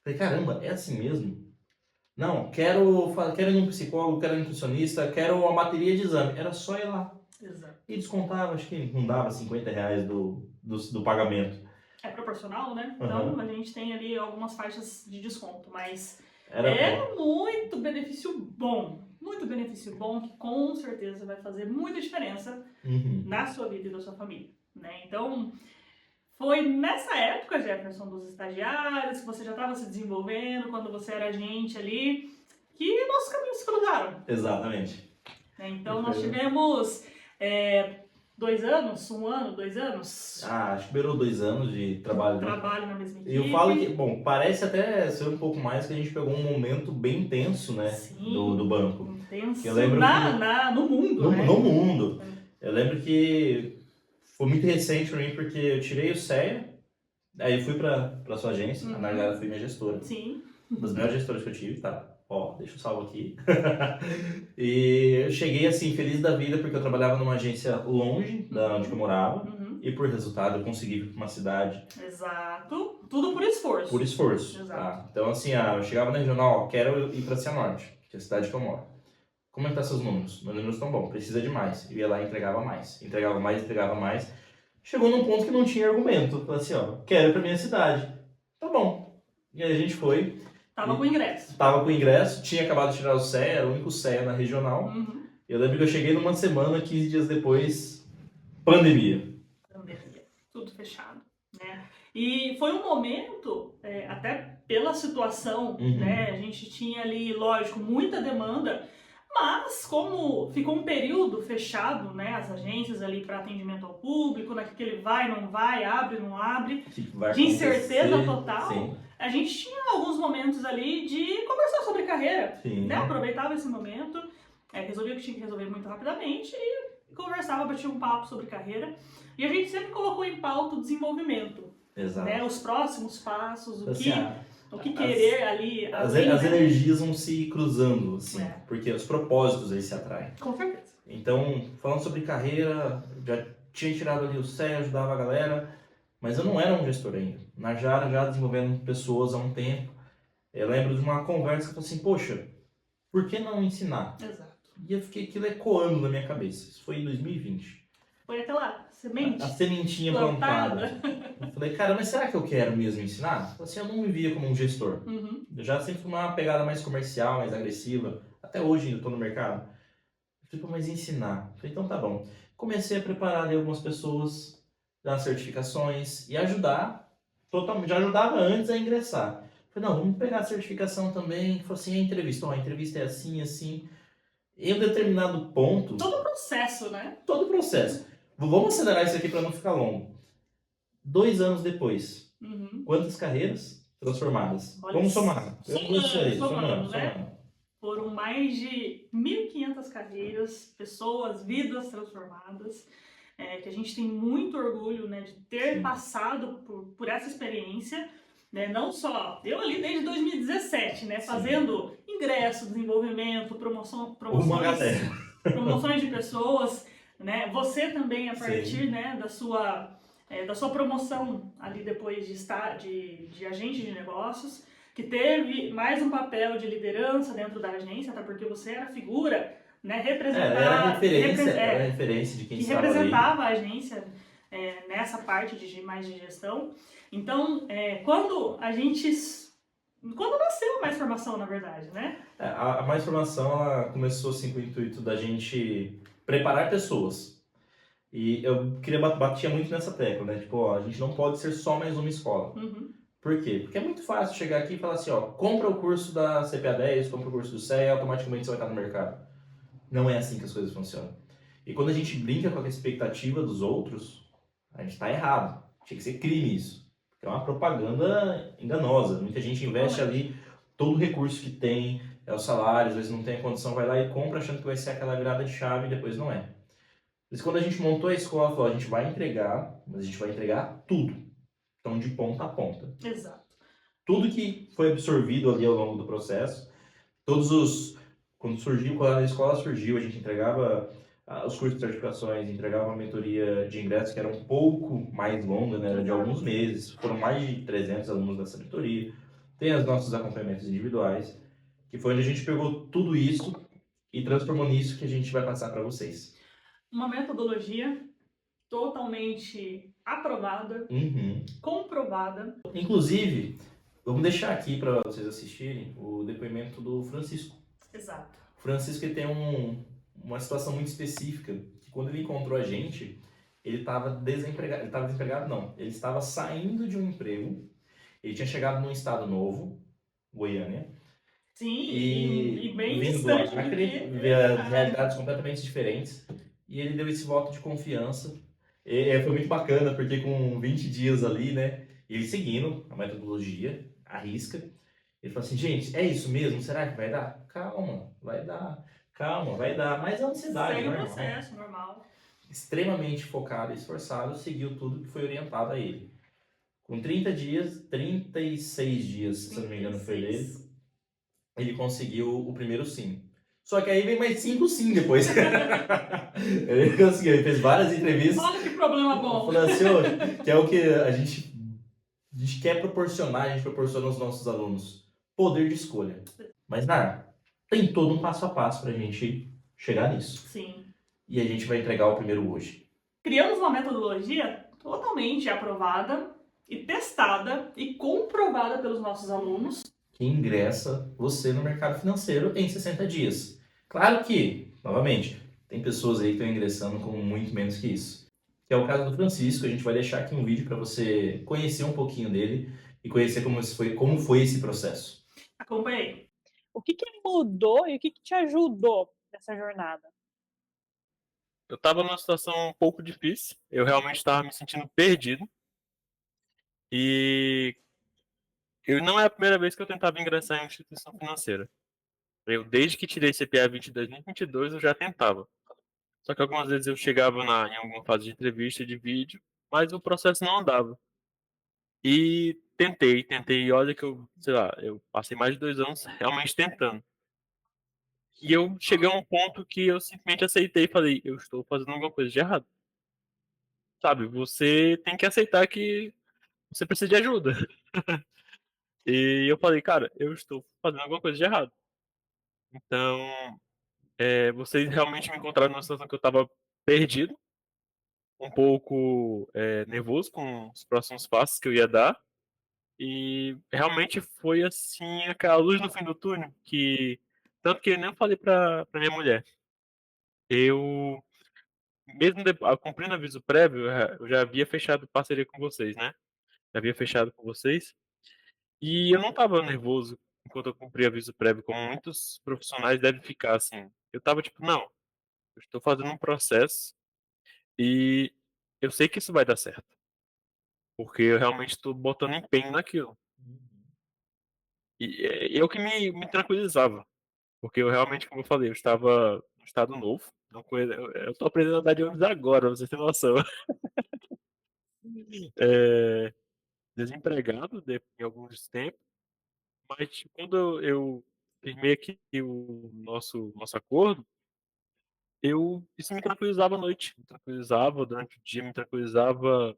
Speaker 5: Falei, caramba, é assim mesmo? Não, quero ir num psicólogo, quero ir num nutricionista, quero uma bateria de exame. Era só ir lá.
Speaker 6: Exato.
Speaker 5: E descontava, acho que não dava R$50 do pagamento.
Speaker 6: É proporcional, né?
Speaker 5: Uhum.
Speaker 6: Então a gente tem ali algumas faixas de desconto, mas
Speaker 5: Era
Speaker 6: muito benefício bom que com certeza vai fazer muita diferença
Speaker 5: Uhum.
Speaker 6: na sua vida e da sua família, né? Então, foi nessa época, Jefferson, dos estagiários, que você já estava se desenvolvendo, quando você era agente ali, que nossos caminhos se cruzaram,
Speaker 5: Exatamente.
Speaker 6: né? Então, nós tivemos 2 anos, 1 ano, 2 anos,
Speaker 5: Acho que beirou 2 anos de trabalho. Né?
Speaker 6: trabalho na mesma equipe.
Speaker 5: E eu falo que, bom, parece até ser um pouco mais que a gente pegou um momento bem intenso, né?
Speaker 6: Sim.
Speaker 5: Do banco.
Speaker 6: Intenso
Speaker 5: Eu lembro
Speaker 6: no mundo, né?
Speaker 5: No mundo. Eu lembro que foi muito recente pra mim, porque eu tirei o CEA, aí eu fui pra sua agência, a Nargada foi minha gestora.
Speaker 6: Sim.
Speaker 5: Uma das melhores gestoras que eu tive, tá? Ó, deixa eu salvo aqui. E eu cheguei assim, feliz da vida, porque eu trabalhava numa agência longe da onde eu morava,
Speaker 6: Uhum.
Speaker 5: e por resultado eu consegui ir pra uma cidade
Speaker 6: Exato. Tudo por esforço.
Speaker 5: por esforço.
Speaker 6: Exato.
Speaker 5: Tá? Então assim, eu chegava na regional, ó, quero ir pra Cianorte, que é a cidade que eu moro. Como é que tá seus números? Meus números estão bons, precisa de mais. Eu ia lá e entregava mais. Entregava mais. Chegou num ponto que não tinha argumento. Eu falei assim, ó, quero ir pra minha cidade. Tá bom. E aí a gente foi.
Speaker 6: Tava com ingresso.
Speaker 5: Tava com ingresso, tinha acabado de tirar o CEA, era o único CEA na regional.
Speaker 6: Uhum.
Speaker 5: Eu lembro que eu cheguei numa semana, 15 dias depois, pandemia.
Speaker 6: Pandemia. Tudo fechado, né? E foi um momento, até pela situação,
Speaker 5: Uhum.
Speaker 6: né? A gente tinha ali, lógico, muita demanda, mas como ficou um período fechado, né? As agências ali para atendimento ao público, naquele vai, não vai, abre, não abre,
Speaker 5: O que vai
Speaker 6: de incerteza
Speaker 5: acontecer?
Speaker 6: total.
Speaker 5: Sim,
Speaker 6: a gente tinha alguns momentos ali de conversar sobre carreira,
Speaker 5: sim.
Speaker 6: né? Aproveitava esse momento, resolvia o que tinha que resolver muito rapidamente e conversava, batia um papo sobre carreira. E a gente sempre colocou em pauta o desenvolvimento,
Speaker 5: Exato.
Speaker 6: né? Os próximos passos, o
Speaker 5: Assim,
Speaker 6: que querer ali.
Speaker 5: as
Speaker 6: além, né?
Speaker 5: energias vão se cruzando, assim,
Speaker 6: É.
Speaker 5: porque os propósitos eles se atraem.
Speaker 6: Com certeza.
Speaker 5: Então, falando sobre carreira, já tinha tirado ali o CEA, ajudava a galera, mas eu não era um gestor ainda. Na Jara, já desenvolvendo pessoas há um tempo, eu lembro de uma conversa que eu falei assim, poxa, por que não ensinar?
Speaker 6: Exato.
Speaker 5: E eu fiquei aquilo ecoando na minha cabeça. Isso foi em 2020.
Speaker 6: Foi aquela semente
Speaker 5: A sementinha
Speaker 6: plantada.
Speaker 5: plantada. Eu falei, cara, mas será que eu quero mesmo ensinar? Assim, eu não me via como um gestor.
Speaker 6: Uhum.
Speaker 5: Eu já sempre fui uma pegada mais comercial, mais agressiva. Até hoje ainda estou no mercado. Eu falei, pô, mas ensinar? Eu falei, então tá bom. Comecei a preparar ali algumas pessoas, dar certificações e ajudar. Totalmente, já ajudava antes a ingressar. Eu falei, não, vamos pegar a certificação também. Falei assim, a entrevista. Ó, a entrevista é assim, assim. Em um determinado ponto,
Speaker 6: Todo o processo, né?
Speaker 5: todo o processo. Vamos acelerar isso aqui para não ficar longo. 2 anos depois,
Speaker 6: Uhum.
Speaker 5: quantas carreiras transformadas?
Speaker 6: Olha,
Speaker 5: Vamos somar. Eu
Speaker 6: somando,
Speaker 5: gostaria,
Speaker 6: somando, né?
Speaker 5: somando.
Speaker 6: Foram mais de 1.500 carreiras, pessoas, vidas transformadas, que a gente tem muito orgulho, né, de ter
Speaker 5: Sim.
Speaker 6: passado por essa experiência, né, não só eu ali desde 2017, né,
Speaker 5: Sim.
Speaker 6: fazendo ingresso, desenvolvimento,
Speaker 5: Uma
Speaker 6: promoções,
Speaker 5: galera.
Speaker 6: promoções de pessoas, né, você também a partir,
Speaker 5: Sim.
Speaker 6: né, da sua promoção ali depois de estar de agente de negócios, que teve mais um papel de liderança dentro da agência, até porque você era figura, né,
Speaker 5: Era referência de quem
Speaker 6: que
Speaker 5: estava ali.
Speaker 6: representava a agência nessa parte mais de gestão. Então, quando nasceu Mais Formação, na verdade, né?
Speaker 5: A Mais Formação ela começou assim, com o intuito da gente preparar pessoas. E eu batia muito nessa tecla, né? Tipo, ó, a gente não pode ser só mais uma escola.
Speaker 6: Uhum.
Speaker 5: Por quê? Porque é muito fácil chegar aqui e falar assim, ó, compra o curso da CPA 10, compra o curso do CEA e automaticamente você vai estar no mercado. Não é assim que as coisas funcionam. E quando a gente brinca com a expectativa dos outros, a gente está errado. Tinha que ser crime isso. Porque é uma propaganda enganosa. Muita gente investe ali todo o recurso que tem, os salários, às vezes não tem a condição, vai lá e compra achando que vai ser aquela virada de chave e depois não é. Por isso quando a gente montou a escola, falou, a gente vai entregar, mas a gente vai entregar tudo. Então de ponta a ponta.
Speaker 6: Exato.
Speaker 5: Tudo que foi absorvido ali ao longo do processo, quando a escola surgiu, a gente entregava os cursos de certificações, entregava uma mentoria de ingresso que era um pouco mais longa, né, era de alguns meses, foram mais de 300 alunos dessa mentoria, tem os nossos acompanhamentos individuais, que foi onde a gente pegou tudo isso e transformou nisso que a gente vai passar para vocês.
Speaker 6: Uma metodologia totalmente aprovada, comprovada.
Speaker 5: Inclusive, vamos deixar aqui para vocês assistirem o depoimento do Francisco.
Speaker 6: Exato.
Speaker 5: O Francisco ele tem uma situação muito específica, que quando ele encontrou a gente, ele estava desempregado não, ele estava saindo de um emprego, ele tinha chegado num estado novo, Goiânia.
Speaker 6: Sim, e bem
Speaker 5: vindo do
Speaker 6: distante
Speaker 5: Acre, ver realidades completamente diferentes, e ele deu esse voto de confiança. E foi muito bacana, porque com 20 dias ali, né, ele seguindo a metodologia, a risca, ele falou assim, gente, é isso mesmo? Será que vai dar? Calma, vai dar. Calma, vai dar. Mas a ansiedade,
Speaker 6: segue o
Speaker 5: normal.
Speaker 6: processo normal.
Speaker 5: Extremamente focado e esforçado, seguiu tudo que foi orientado a ele. Com 30 dias, 36 dias, se não me engano, foi dele, ele conseguiu o primeiro sim. Só que aí vem mais 5 sim depois. Ele conseguiu, ele fez várias entrevistas.
Speaker 6: Olha que problema bom.
Speaker 5: Falando assim, que é o que a gente quer proporcionar, a gente proporciona aos nossos alunos. Poder de escolha. Mas, tem todo um passo a passo pra gente chegar nisso.
Speaker 6: Sim.
Speaker 5: E a gente vai entregar o primeiro hoje.
Speaker 6: Criamos uma metodologia totalmente aprovada e testada e comprovada pelos nossos alunos.
Speaker 5: Que ingressa você no mercado financeiro em 60 dias. Claro que, novamente, tem pessoas aí que estão ingressando com muito menos que isso. Que é o caso do Francisco, a gente vai deixar aqui um vídeo para você conhecer um pouquinho dele e conhecer como foi esse processo.
Speaker 6: Acompanhei.
Speaker 7: O que mudou e o que te ajudou nessa jornada?
Speaker 4: Eu estava numa situação um pouco difícil, eu realmente estava me sentindo perdido. E não é a primeira vez que eu tentava ingressar em instituição financeira. Desde que tirei CPA 20 de 2022, eu já tentava. Só que algumas vezes eu chegava em alguma fase de entrevista, de vídeo, mas o processo não andava. E tentei, e olha que eu passei mais de 2 anos realmente tentando. E eu cheguei a um ponto que eu simplesmente aceitei e falei, eu estou fazendo alguma coisa de errado. Sabe, você tem que aceitar que você precisa de ajuda. E eu falei, cara, eu estou fazendo alguma coisa de errado. Então, vocês realmente me encontraram numa situação que eu estava perdido. um pouco nervoso com os próximos passos que eu ia dar. E realmente foi assim, aquela luz no fim do túnel, que tanto que eu nem falei pra minha mulher. Eu, mesmo cumprindo aviso prévio, eu já havia fechado parceria com vocês, né? Já havia fechado com vocês. E eu não tava nervoso enquanto eu cumpria aviso prévio, como muitos profissionais devem ficar, assim. Eu tava tipo, não, eu estou fazendo um processo e eu sei que isso vai dar certo. Porque eu realmente estou botando empenho naquilo. E é o que me tranquilizava. Porque eu realmente, como eu falei, eu estava no estado novo. Eu tô aprendendo a andar de ônibus agora, pra vocês terem noção. É, desempregado em alguns tempos, mas tipo, quando eu firmei aqui o nosso acordo, isso me tranquilizava à noite, me tranquilizava durante o dia, me tranquilizava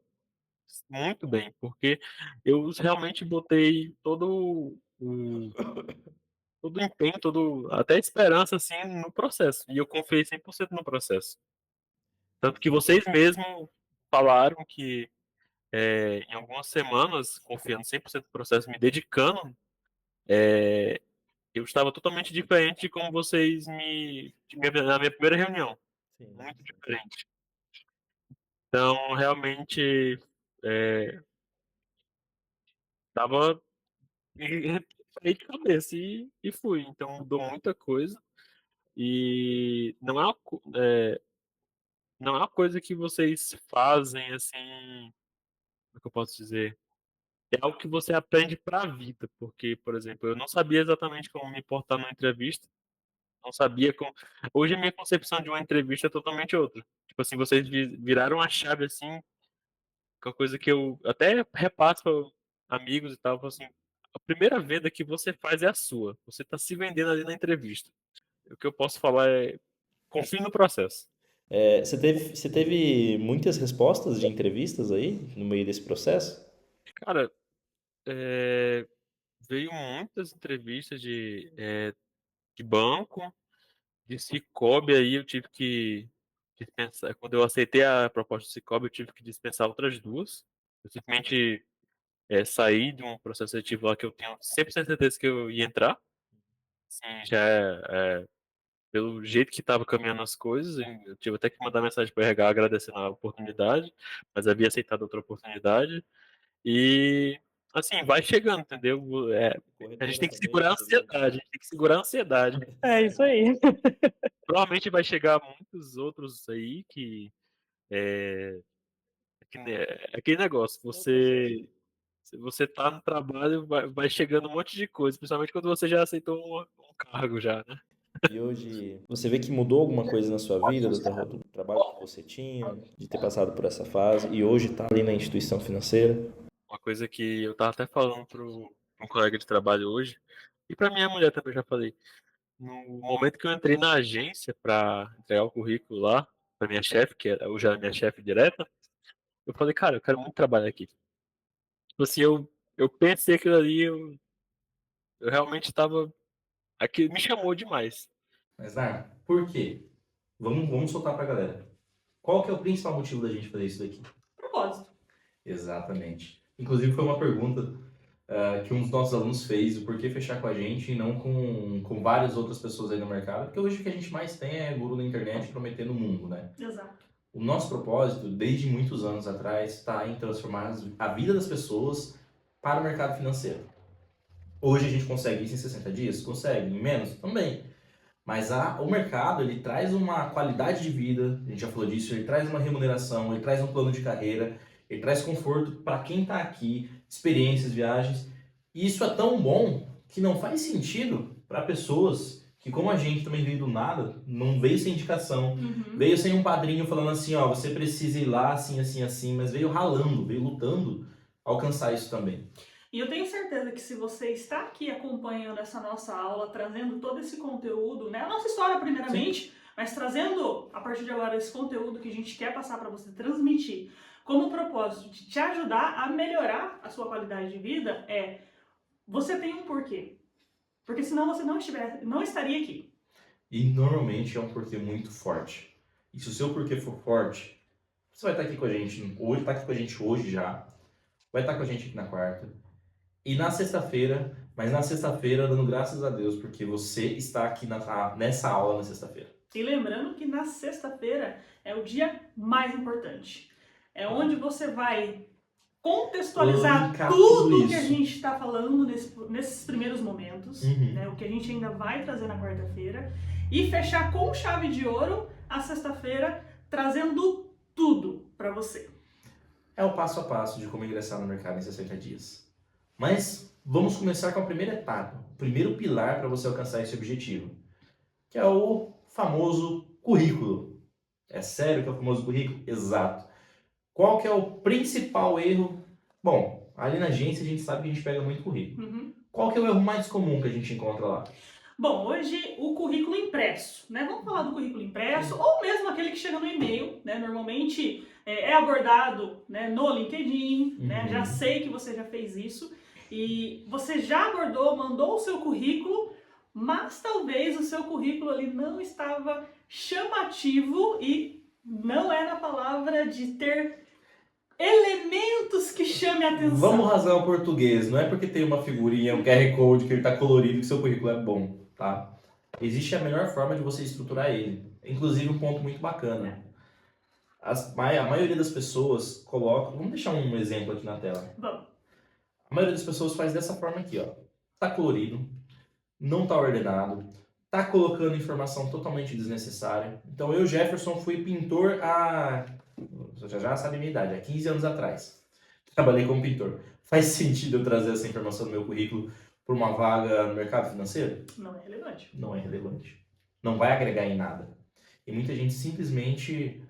Speaker 4: muito bem, porque eu realmente botei todo o empenho, até a esperança assim no processo, e eu confiei 100% no processo. Tanto que vocês mesmos falaram que em algumas semanas, confiando 100% no processo, me dedicando, eu estava totalmente diferente de como vocês na minha primeira reunião.
Speaker 3: Sim.
Speaker 4: Muito diferente. Então, realmente, estava de cabeça e fui. Então, mudou muita coisa. E não é uma coisa que vocês fazem assim, como é que eu posso dizer? É algo que você aprende para a vida, porque, por exemplo, eu não sabia exatamente como me portar numa entrevista, não sabia como. Hoje a minha concepção de uma entrevista é totalmente outra. Tipo assim, vocês viraram a chave assim, que é uma coisa que eu até repasso para amigos e tal, falo assim, a primeira venda que você faz é a sua. Você está se vendendo ali na entrevista. O que eu posso falar é confie no processo.
Speaker 3: Você teve muitas respostas de entrevistas aí no meio desse processo?
Speaker 4: Cara, veio muitas entrevistas de banco, de Cicobi aí eu tive que dispensar. Quando eu aceitei a proposta do Cicobi, eu tive que dispensar outras duas. Eu simplesmente saí de um processo seletivo lá que eu tenho 100% certeza que eu ia entrar. Assim, já pelo jeito que estava caminhando as coisas, eu tive até que mandar mensagem para o RH agradecendo a oportunidade, mas havia aceitado outra oportunidade. E assim, vai chegando, entendeu? A gente tem que segurar a ansiedade, a gente tem que segurar a ansiedade.
Speaker 7: É isso aí.
Speaker 4: Provavelmente vai chegar muitos outros aí é aquele negócio, você tá no trabalho, vai chegando um monte de coisa, principalmente quando você já aceitou um cargo já, né?
Speaker 3: E hoje, você vê que mudou alguma coisa na sua vida, do trabalho que você tinha, de ter passado por essa fase, e hoje está ali na instituição financeira?
Speaker 4: Uma coisa que eu tava até falando pro um colega de trabalho hoje, e pra minha mulher também eu já falei, no momento que eu entrei na agência para entregar o currículo lá, pra minha chefe, que hoje era minha chefe direta, eu falei, cara, eu quero muito trabalhar aqui. Tipo assim, eu pensei aquilo ali, eu realmente estava. Aquilo me chamou demais.
Speaker 5: Mas, Nar, por quê? Vamos soltar pra galera. Qual que é o principal motivo da gente fazer isso daqui?
Speaker 6: Propósito.
Speaker 5: Exatamente. Inclusive foi uma pergunta que um dos nossos alunos fez, o porquê fechar com a gente e não com várias outras pessoas aí no mercado, porque hoje o que a gente mais tem é guru na internet prometendo o mundo, né?
Speaker 6: Exato.
Speaker 5: O nosso propósito, desde muitos anos atrás, está em transformar a vida das pessoas para o mercado financeiro. Hoje a gente consegue isso em 60 dias? Consegue. Em menos? Também. Mas o mercado, ele traz uma qualidade de vida, a gente já falou disso, ele traz uma remuneração, ele traz um plano de carreira, ele traz conforto para quem está aqui, experiências, viagens. E isso é tão bom que não faz sentido para pessoas que, como a gente também veio do nada, não veio sem indicação, veio sem um padrinho falando assim, ó, você precisa ir lá, assim, assim, assim, mas veio ralando, veio lutando alcançar isso também.
Speaker 6: E eu tenho certeza que se você está aqui acompanhando essa nossa aula, trazendo todo esse conteúdo, né, a nossa história primeiramente, mas trazendo a partir de agora esse conteúdo que a gente quer passar para você transmitir, como propósito de te ajudar a melhorar a sua qualidade de vida, você tem um porquê. Porque senão você não estaria aqui.
Speaker 5: E normalmente é um porquê muito forte. E se o seu porquê for forte, Você vai estar aqui com a gente hoje, tá aqui com a gente hoje já. Vai estar com a gente aqui na quarta. E na sexta-feira, mas na sexta-feira, dando graças a Deus, porque você está aqui nessa aula na sexta-feira.
Speaker 6: E lembrando que na sexta-feira é o dia mais importante. É onde você vai contextualizar
Speaker 5: Linkar
Speaker 6: tudo
Speaker 5: tudo
Speaker 6: que a
Speaker 5: isso.
Speaker 6: gente está falando nesses primeiros momentos,
Speaker 5: Uhum.
Speaker 6: né, o que a gente ainda vai trazer na quarta-feira, e fechar com chave de ouro a sexta-feira, trazendo tudo para você.
Speaker 5: É o passo a passo de como ingressar no mercado em 60 dias. Mas vamos começar com a primeira etapa, o primeiro pilar para você alcançar esse objetivo, que é o famoso currículo. É sério que é o famoso currículo? Exato. Qual que é o principal erro? Bom, ali na agência a gente sabe que a gente pega muito currículo.
Speaker 6: Uhum.
Speaker 5: Qual que é o erro mais comum que a gente encontra lá?
Speaker 6: Bom, hoje o currículo impresso, né? Vamos falar do currículo impresso, ou mesmo aquele que chega no e-mail, né? Normalmente é abordado, né, no LinkedIn, né?
Speaker 5: Uhum.
Speaker 6: Já sei que você já fez isso e você já abordou, mandou o seu currículo, mas talvez o seu currículo ali não estava chamativo e não era a palavra de ter elementos que chamem a atenção.
Speaker 5: Vamos rasgar o português. Não é porque tem uma figurinha, um QR Code que ele está colorido que seu currículo é bom, tá? Existe a melhor forma de você estruturar ele. Inclusive um ponto muito bacana. A maioria das pessoas coloca... Vamos deixar um exemplo aqui na tela.
Speaker 6: Vamos.
Speaker 5: A maioria das pessoas faz dessa forma aqui, ó. Tá colorido, não tá ordenado, tá colocando informação totalmente desnecessária. Então eu, Jefferson, fui pintor Você já sabe a minha idade, há 15 anos atrás. Trabalhei como pintor. Faz sentido eu trazer essa informação no meu currículo para uma vaga no mercado financeiro?
Speaker 6: Não é relevante.
Speaker 5: Não é relevante. Não vai agregar em nada. E muita gente simplesmente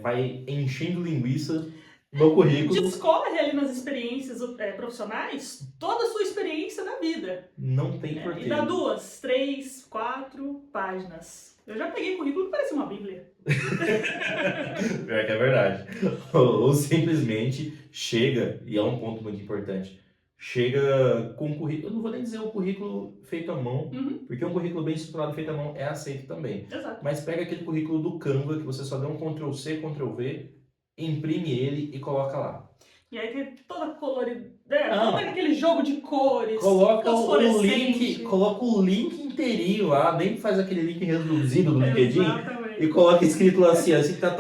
Speaker 5: vai enchendo linguiça no currículo.
Speaker 6: Discorre ali nas experiências profissionais toda a sua experiência na vida.
Speaker 5: Não tem porquê.
Speaker 6: E dá 2, 3, 4 páginas. Eu já peguei currículo que parecia uma bíblia.
Speaker 5: Pior que é verdade. Ou simplesmente chega, e é um ponto muito importante, chega com currículo, eu não vou nem dizer o currículo feito à mão,
Speaker 6: Uhum.
Speaker 5: porque um currículo bem estruturado feito à mão é aceito também.
Speaker 6: Exato.
Speaker 5: Mas pega aquele currículo do Canva, que você só dá um Ctrl+C, Ctrl+V, imprime ele e coloca lá.
Speaker 6: E aí tem toda colorida,
Speaker 5: Ah.
Speaker 6: todo aquele jogo de cores,
Speaker 5: Coloca o
Speaker 6: fosforescente.
Speaker 5: link, coloca o link inteirinho lá, nem faz aquele link reduzido do LinkedIn,
Speaker 6: Exatamente.
Speaker 5: e coloca escrito lá assim, tal,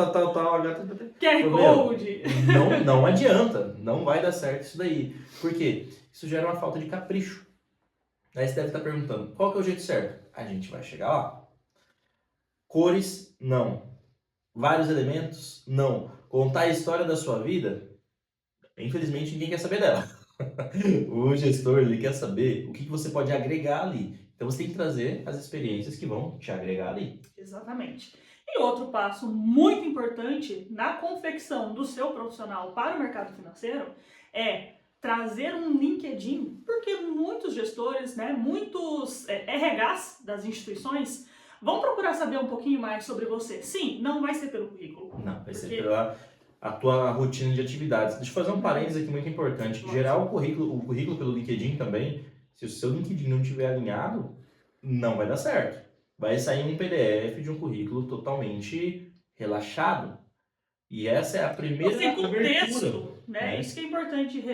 Speaker 6: QR Code.
Speaker 5: Não adianta, não vai dar certo isso daí. Por quê? Isso gera uma falta de capricho. Aí você deve estar perguntando, qual que é o jeito certo? A gente vai chegar lá. Cores, não. Vários elementos, não. Contar a história da sua vida, infelizmente ninguém quer saber dela. O gestor ele quer saber o que você pode agregar ali. Então você tem que trazer as experiências que vão te agregar ali.
Speaker 6: Exatamente. E outro passo muito importante na confecção do seu profissional para o mercado financeiro é trazer um LinkedIn, porque muitos gestores, né, muitos RHs das instituições vão procurar saber um pouquinho mais sobre você. Sim, não vai ser pelo currículo.
Speaker 5: Não, vai ser
Speaker 6: Porque-
Speaker 5: pela a tua rotina de atividades. Deixa eu fazer um parênteses aqui muito importante. Gerar o currículo pelo LinkedIn também, se o seu LinkedIn não estiver alinhado, não vai dar certo. Vai sair um PDF de um currículo totalmente relaxado. E essa é a primeira
Speaker 6: Sem
Speaker 5: abertura.
Speaker 6: contexto, né?
Speaker 5: né?
Speaker 6: Isso que é importante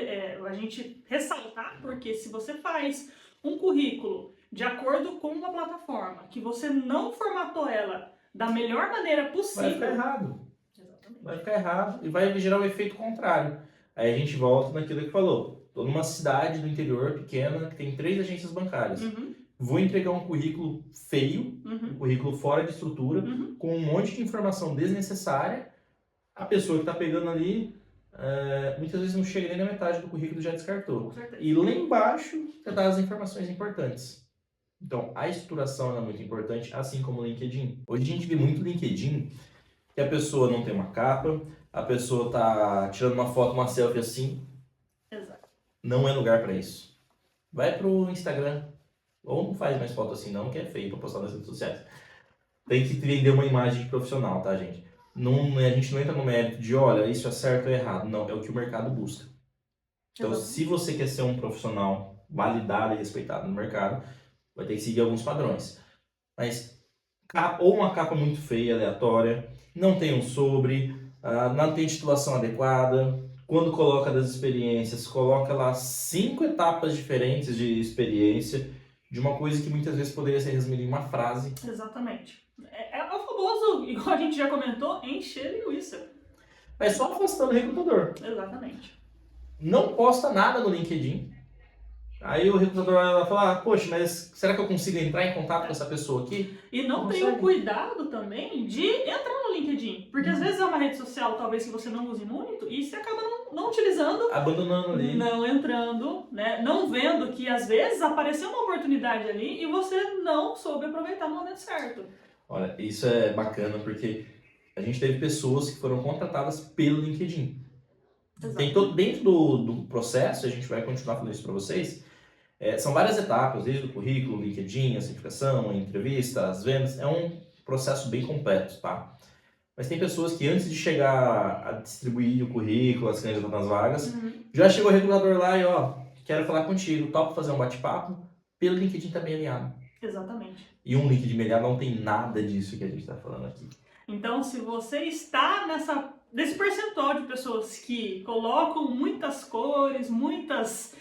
Speaker 6: a gente ressaltar, porque se você faz um currículo de acordo com uma plataforma, que você não formatou ela da melhor maneira
Speaker 5: Vai
Speaker 6: possível...
Speaker 5: ficar errado.
Speaker 6: Exatamente.
Speaker 5: Vai ficar errado e vai gerar o efeito contrário. Aí a gente volta naquilo que falou. Estou numa cidade do interior pequena que tem 3 agências bancárias.
Speaker 6: Uhum,
Speaker 5: Vou entregar um currículo feio, um
Speaker 6: uhum,
Speaker 5: currículo fora de estrutura,
Speaker 6: uhum.
Speaker 5: com um monte de informação desnecessária. A pessoa que está pegando ali, muitas vezes não chega nem na metade do currículo e já descartou.
Speaker 6: Com certeza.
Speaker 5: E lá embaixo está as informações importantes. Então, a estruturação é muito importante, assim como o LinkedIn. Hoje a gente vê muito LinkedIn que a pessoa não tem uma capa, a pessoa está tirando uma foto, uma selfie assim.
Speaker 6: Exato.
Speaker 5: Não é lugar para isso. Vai pro Instagram. Ou não faz mais foto assim não, que é feio para postar nas redes sociais. Tem que vender uma imagem de profissional, tá, gente? Não, a gente não entra no mérito de, olha, isso é certo ou errado. Não, é o que o mercado busca. Então,
Speaker 6: Exato.
Speaker 5: se você quer ser um profissional validado e respeitado no mercado, vai ter que seguir alguns padrões. Mas, ou uma capa muito feia, aleatória, não tem um sobre, não tem titulação adequada. Quando coloca das experiências, coloca lá 5 etapas diferentes de experiência, de uma coisa que muitas vezes poderia ser resumida em uma frase.
Speaker 6: Exatamente. É o famoso, igual a gente já comentou, encher linguiça.
Speaker 5: É só afastando o recrutador.
Speaker 6: Exatamente.
Speaker 5: Não posta nada no LinkedIn. Aí o recrutador vai falar, poxa, mas será que eu consigo entrar em contato com essa pessoa aqui?
Speaker 6: E não tem o cuidado também de entrar no LinkedIn. Porque às vezes é uma rede social, talvez, que você não use muito, e você acaba não utilizando,
Speaker 5: Abandonando ali.
Speaker 6: não entrando, né? Não vendo que às vezes apareceu uma oportunidade ali e você não soube aproveitar no momento certo.
Speaker 5: Olha, isso é bacana porque a gente teve pessoas que foram contratadas pelo LinkedIn. Tem todo, dentro do processo, a gente vai continuar falando isso para vocês, são várias etapas, desde o currículo, LinkedIn, a certificação, a entrevista, as vendas, é um processo bem completo, tá? Mas tem pessoas que antes de chegar a distribuir o currículo, as candidatas nas vagas, já chegou o recrutador lá e quero falar contigo, topa fazer um bate-papo, pelo LinkedIn tá bem alinhado.
Speaker 6: Exatamente.
Speaker 5: E um LinkedIn bem alinhado não tem nada disso que a gente está falando aqui.
Speaker 6: Então, se você está nesse percentual de pessoas que colocam muitas cores, muitas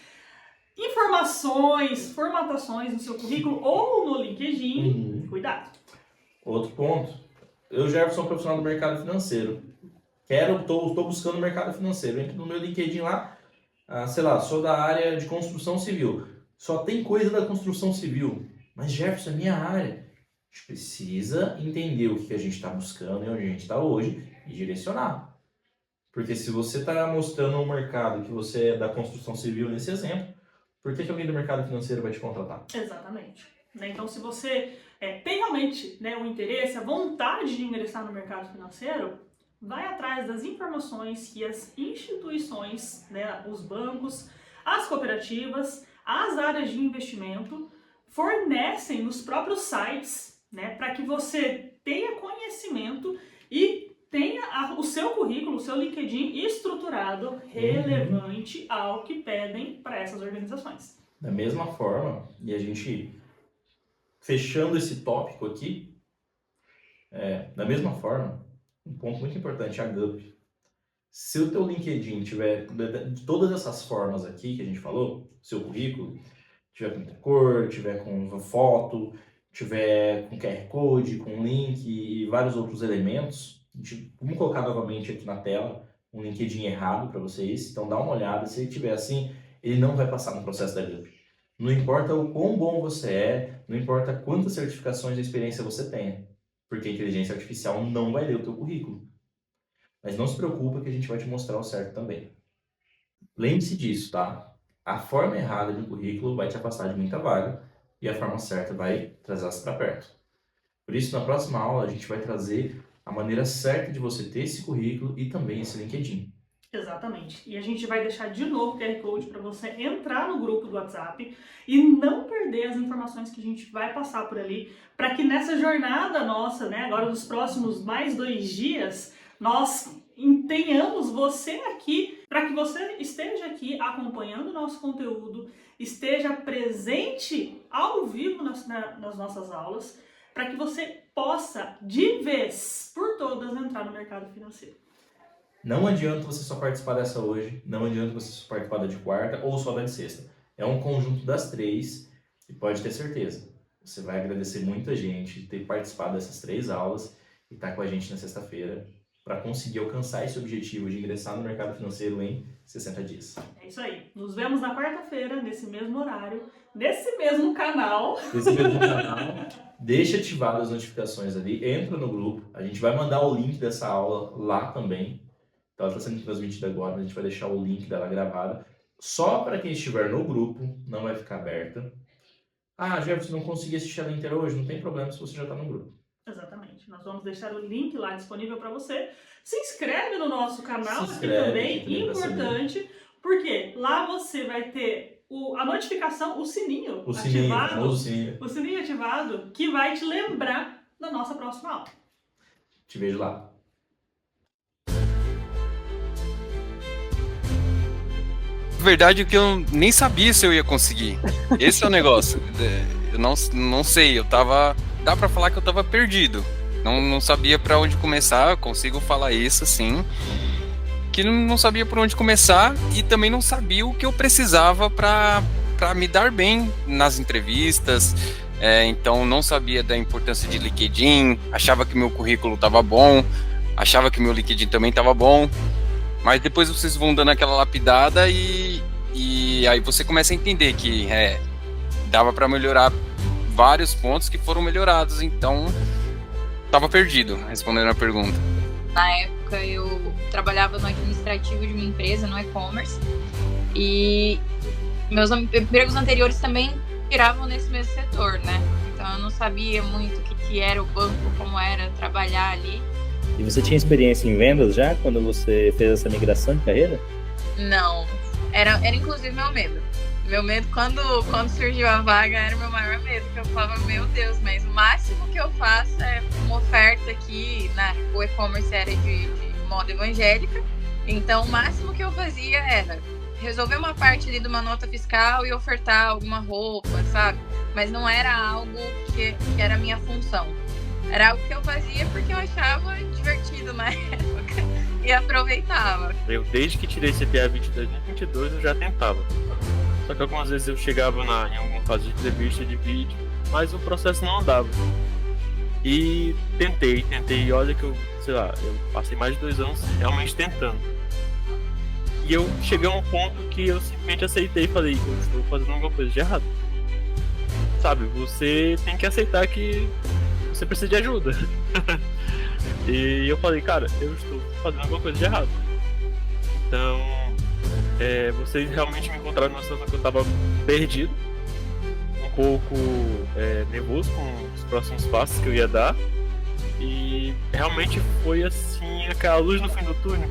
Speaker 6: informações, formatações no seu currículo ou no LinkedIn, cuidado.
Speaker 5: Outro ponto. Eu, Jefferson, sou profissional do mercado financeiro. Estou buscando o mercado financeiro. Entro no meu LinkedIn lá, sou da área de construção civil. Só tem coisa da construção civil. Mas, Jefferson, é minha área. A gente precisa entender o que a gente está buscando e onde a gente está hoje e direcionar. Porque se você está mostrando no mercado que você é da construção civil nesse exemplo, por que alguém do mercado financeiro vai te contratar?
Speaker 6: Exatamente. Então, se você tem realmente o interesse, a vontade de ingressar no mercado financeiro, vai atrás das informações que as instituições, os bancos, as cooperativas, as áreas de investimento fornecem nos próprios sites, para que você tenha conhecimento e tenha o seu currículo, o seu LinkedIn estruturado, relevante ao que pedem para essas organizações.
Speaker 5: Da mesma forma, e a gente fechando esse tópico aqui, da mesma forma, um ponto muito importante, a GUP. Se o teu LinkedIn tiver de todas essas formas aqui que a gente falou, seu currículo, tiver com cor, tiver com foto, tiver com QR Code, com link e vários outros elementos, vamos colocar novamente aqui na tela um LinkedIn errado para vocês, então dá uma olhada, se ele tiver assim, ele não vai passar no processo da GUP. Não importa o quão bom você é, não importa quantas certificações de experiência você tenha, porque a inteligência artificial não vai ler o teu currículo. Mas não se preocupa que a gente vai te mostrar o certo também. Lembre-se disso, tá? A forma errada de um currículo vai te afastar de muita vaga e a forma certa vai trazer para perto. Por isso, na próxima aula, a gente vai trazer a maneira certa de você ter esse currículo e também esse LinkedIn.
Speaker 6: Exatamente. E a gente vai deixar de novo o QR Code para você entrar no grupo do WhatsApp e não perder as informações que a gente vai passar por ali, para que nessa jornada nossa, agora nos próximos mais 2 dias, nós tenhamos você aqui, para que você esteja aqui acompanhando o nosso conteúdo, esteja presente ao vivo nas nossas aulas, para que você possa, de vez por todas, entrar no mercado financeiro.
Speaker 5: Não adianta você só participar dessa hoje, não adianta você só participar da de quarta ou só da de sexta. É um conjunto das 3 e pode ter certeza, você vai agradecer muito a gente de ter participado dessas 3 aulas e estar com a gente na sexta-feira para conseguir alcançar esse objetivo de ingressar no mercado financeiro em 60 dias.
Speaker 6: É isso aí. Nos vemos na quarta-feira, nesse mesmo horário, nesse mesmo canal.
Speaker 5: Deixa ativadas as notificações ali, entra no grupo. A gente vai mandar o link dessa aula lá também. Então, ela está sendo transmitida agora, a gente vai deixar o link dela gravada. Só para quem estiver no grupo, não vai ficar aberta. Jefferson, não consegui assistir ela inteira hoje, não tem problema se você já está no grupo.
Speaker 6: Exatamente. Nós vamos deixar o link lá disponível para você. Se inscreve no nosso canal, que também importante, porque lá você vai ter a notificação, o sininho ativado, o sininho ativado, que vai te lembrar da nossa próxima aula.
Speaker 5: Te vejo lá.
Speaker 1: Verdade é que eu nem sabia se eu ia conseguir. Esse é o negócio. Eu não sei, dá pra falar que eu tava perdido. Não sabia para onde começar, consigo falar isso, sim. Que não sabia por onde começar e também não sabia o que eu precisava para me dar bem nas entrevistas. Então não sabia da importância de LinkedIn, achava que meu currículo estava bom, achava que meu LinkedIn também estava bom, mas depois vocês vão dando aquela lapidada e aí você começa a entender que dava para melhorar vários pontos que foram melhorados, então estava perdido, respondendo a pergunta.
Speaker 2: Na época eu trabalhava no administrativo de uma empresa, no e-commerce, e meus empregos anteriores também giravam nesse mesmo setor, né? Então eu não sabia muito o que era o banco, como era trabalhar ali.
Speaker 8: E você tinha experiência em vendas já, quando você fez essa migração de carreira?
Speaker 2: Não, era inclusive meu medo. Meu medo, quando surgiu a vaga, era o meu maior medo, que eu falava, meu Deus, mas o máximo que eu faço é uma oferta aqui, o e-commerce era de moda evangélica, então o máximo que eu fazia era resolver uma parte ali de uma nota fiscal e ofertar alguma roupa, sabe? Mas não era algo que era a minha função. Era algo que eu fazia porque eu achava divertido na época e aproveitava.
Speaker 4: Eu, desde que tirei CPA 20 de 2022, eu já tentava. Só que algumas vezes eu chegava em alguma fase de entrevista, de vídeo, mas o processo não andava. E tentei, e olha que eu passei mais de 2 anos realmente tentando. E eu cheguei a um ponto que eu simplesmente aceitei e falei, eu estou fazendo alguma coisa de errado. Sabe, você tem que aceitar que você precisa de ajuda. E eu falei, cara, eu estou fazendo alguma coisa de errado. Então, vocês realmente me encontraram numa situação que eu estava perdido, um pouco nervoso com os próximos passos que eu ia dar. E realmente foi assim, aquela luz no fim do túnel.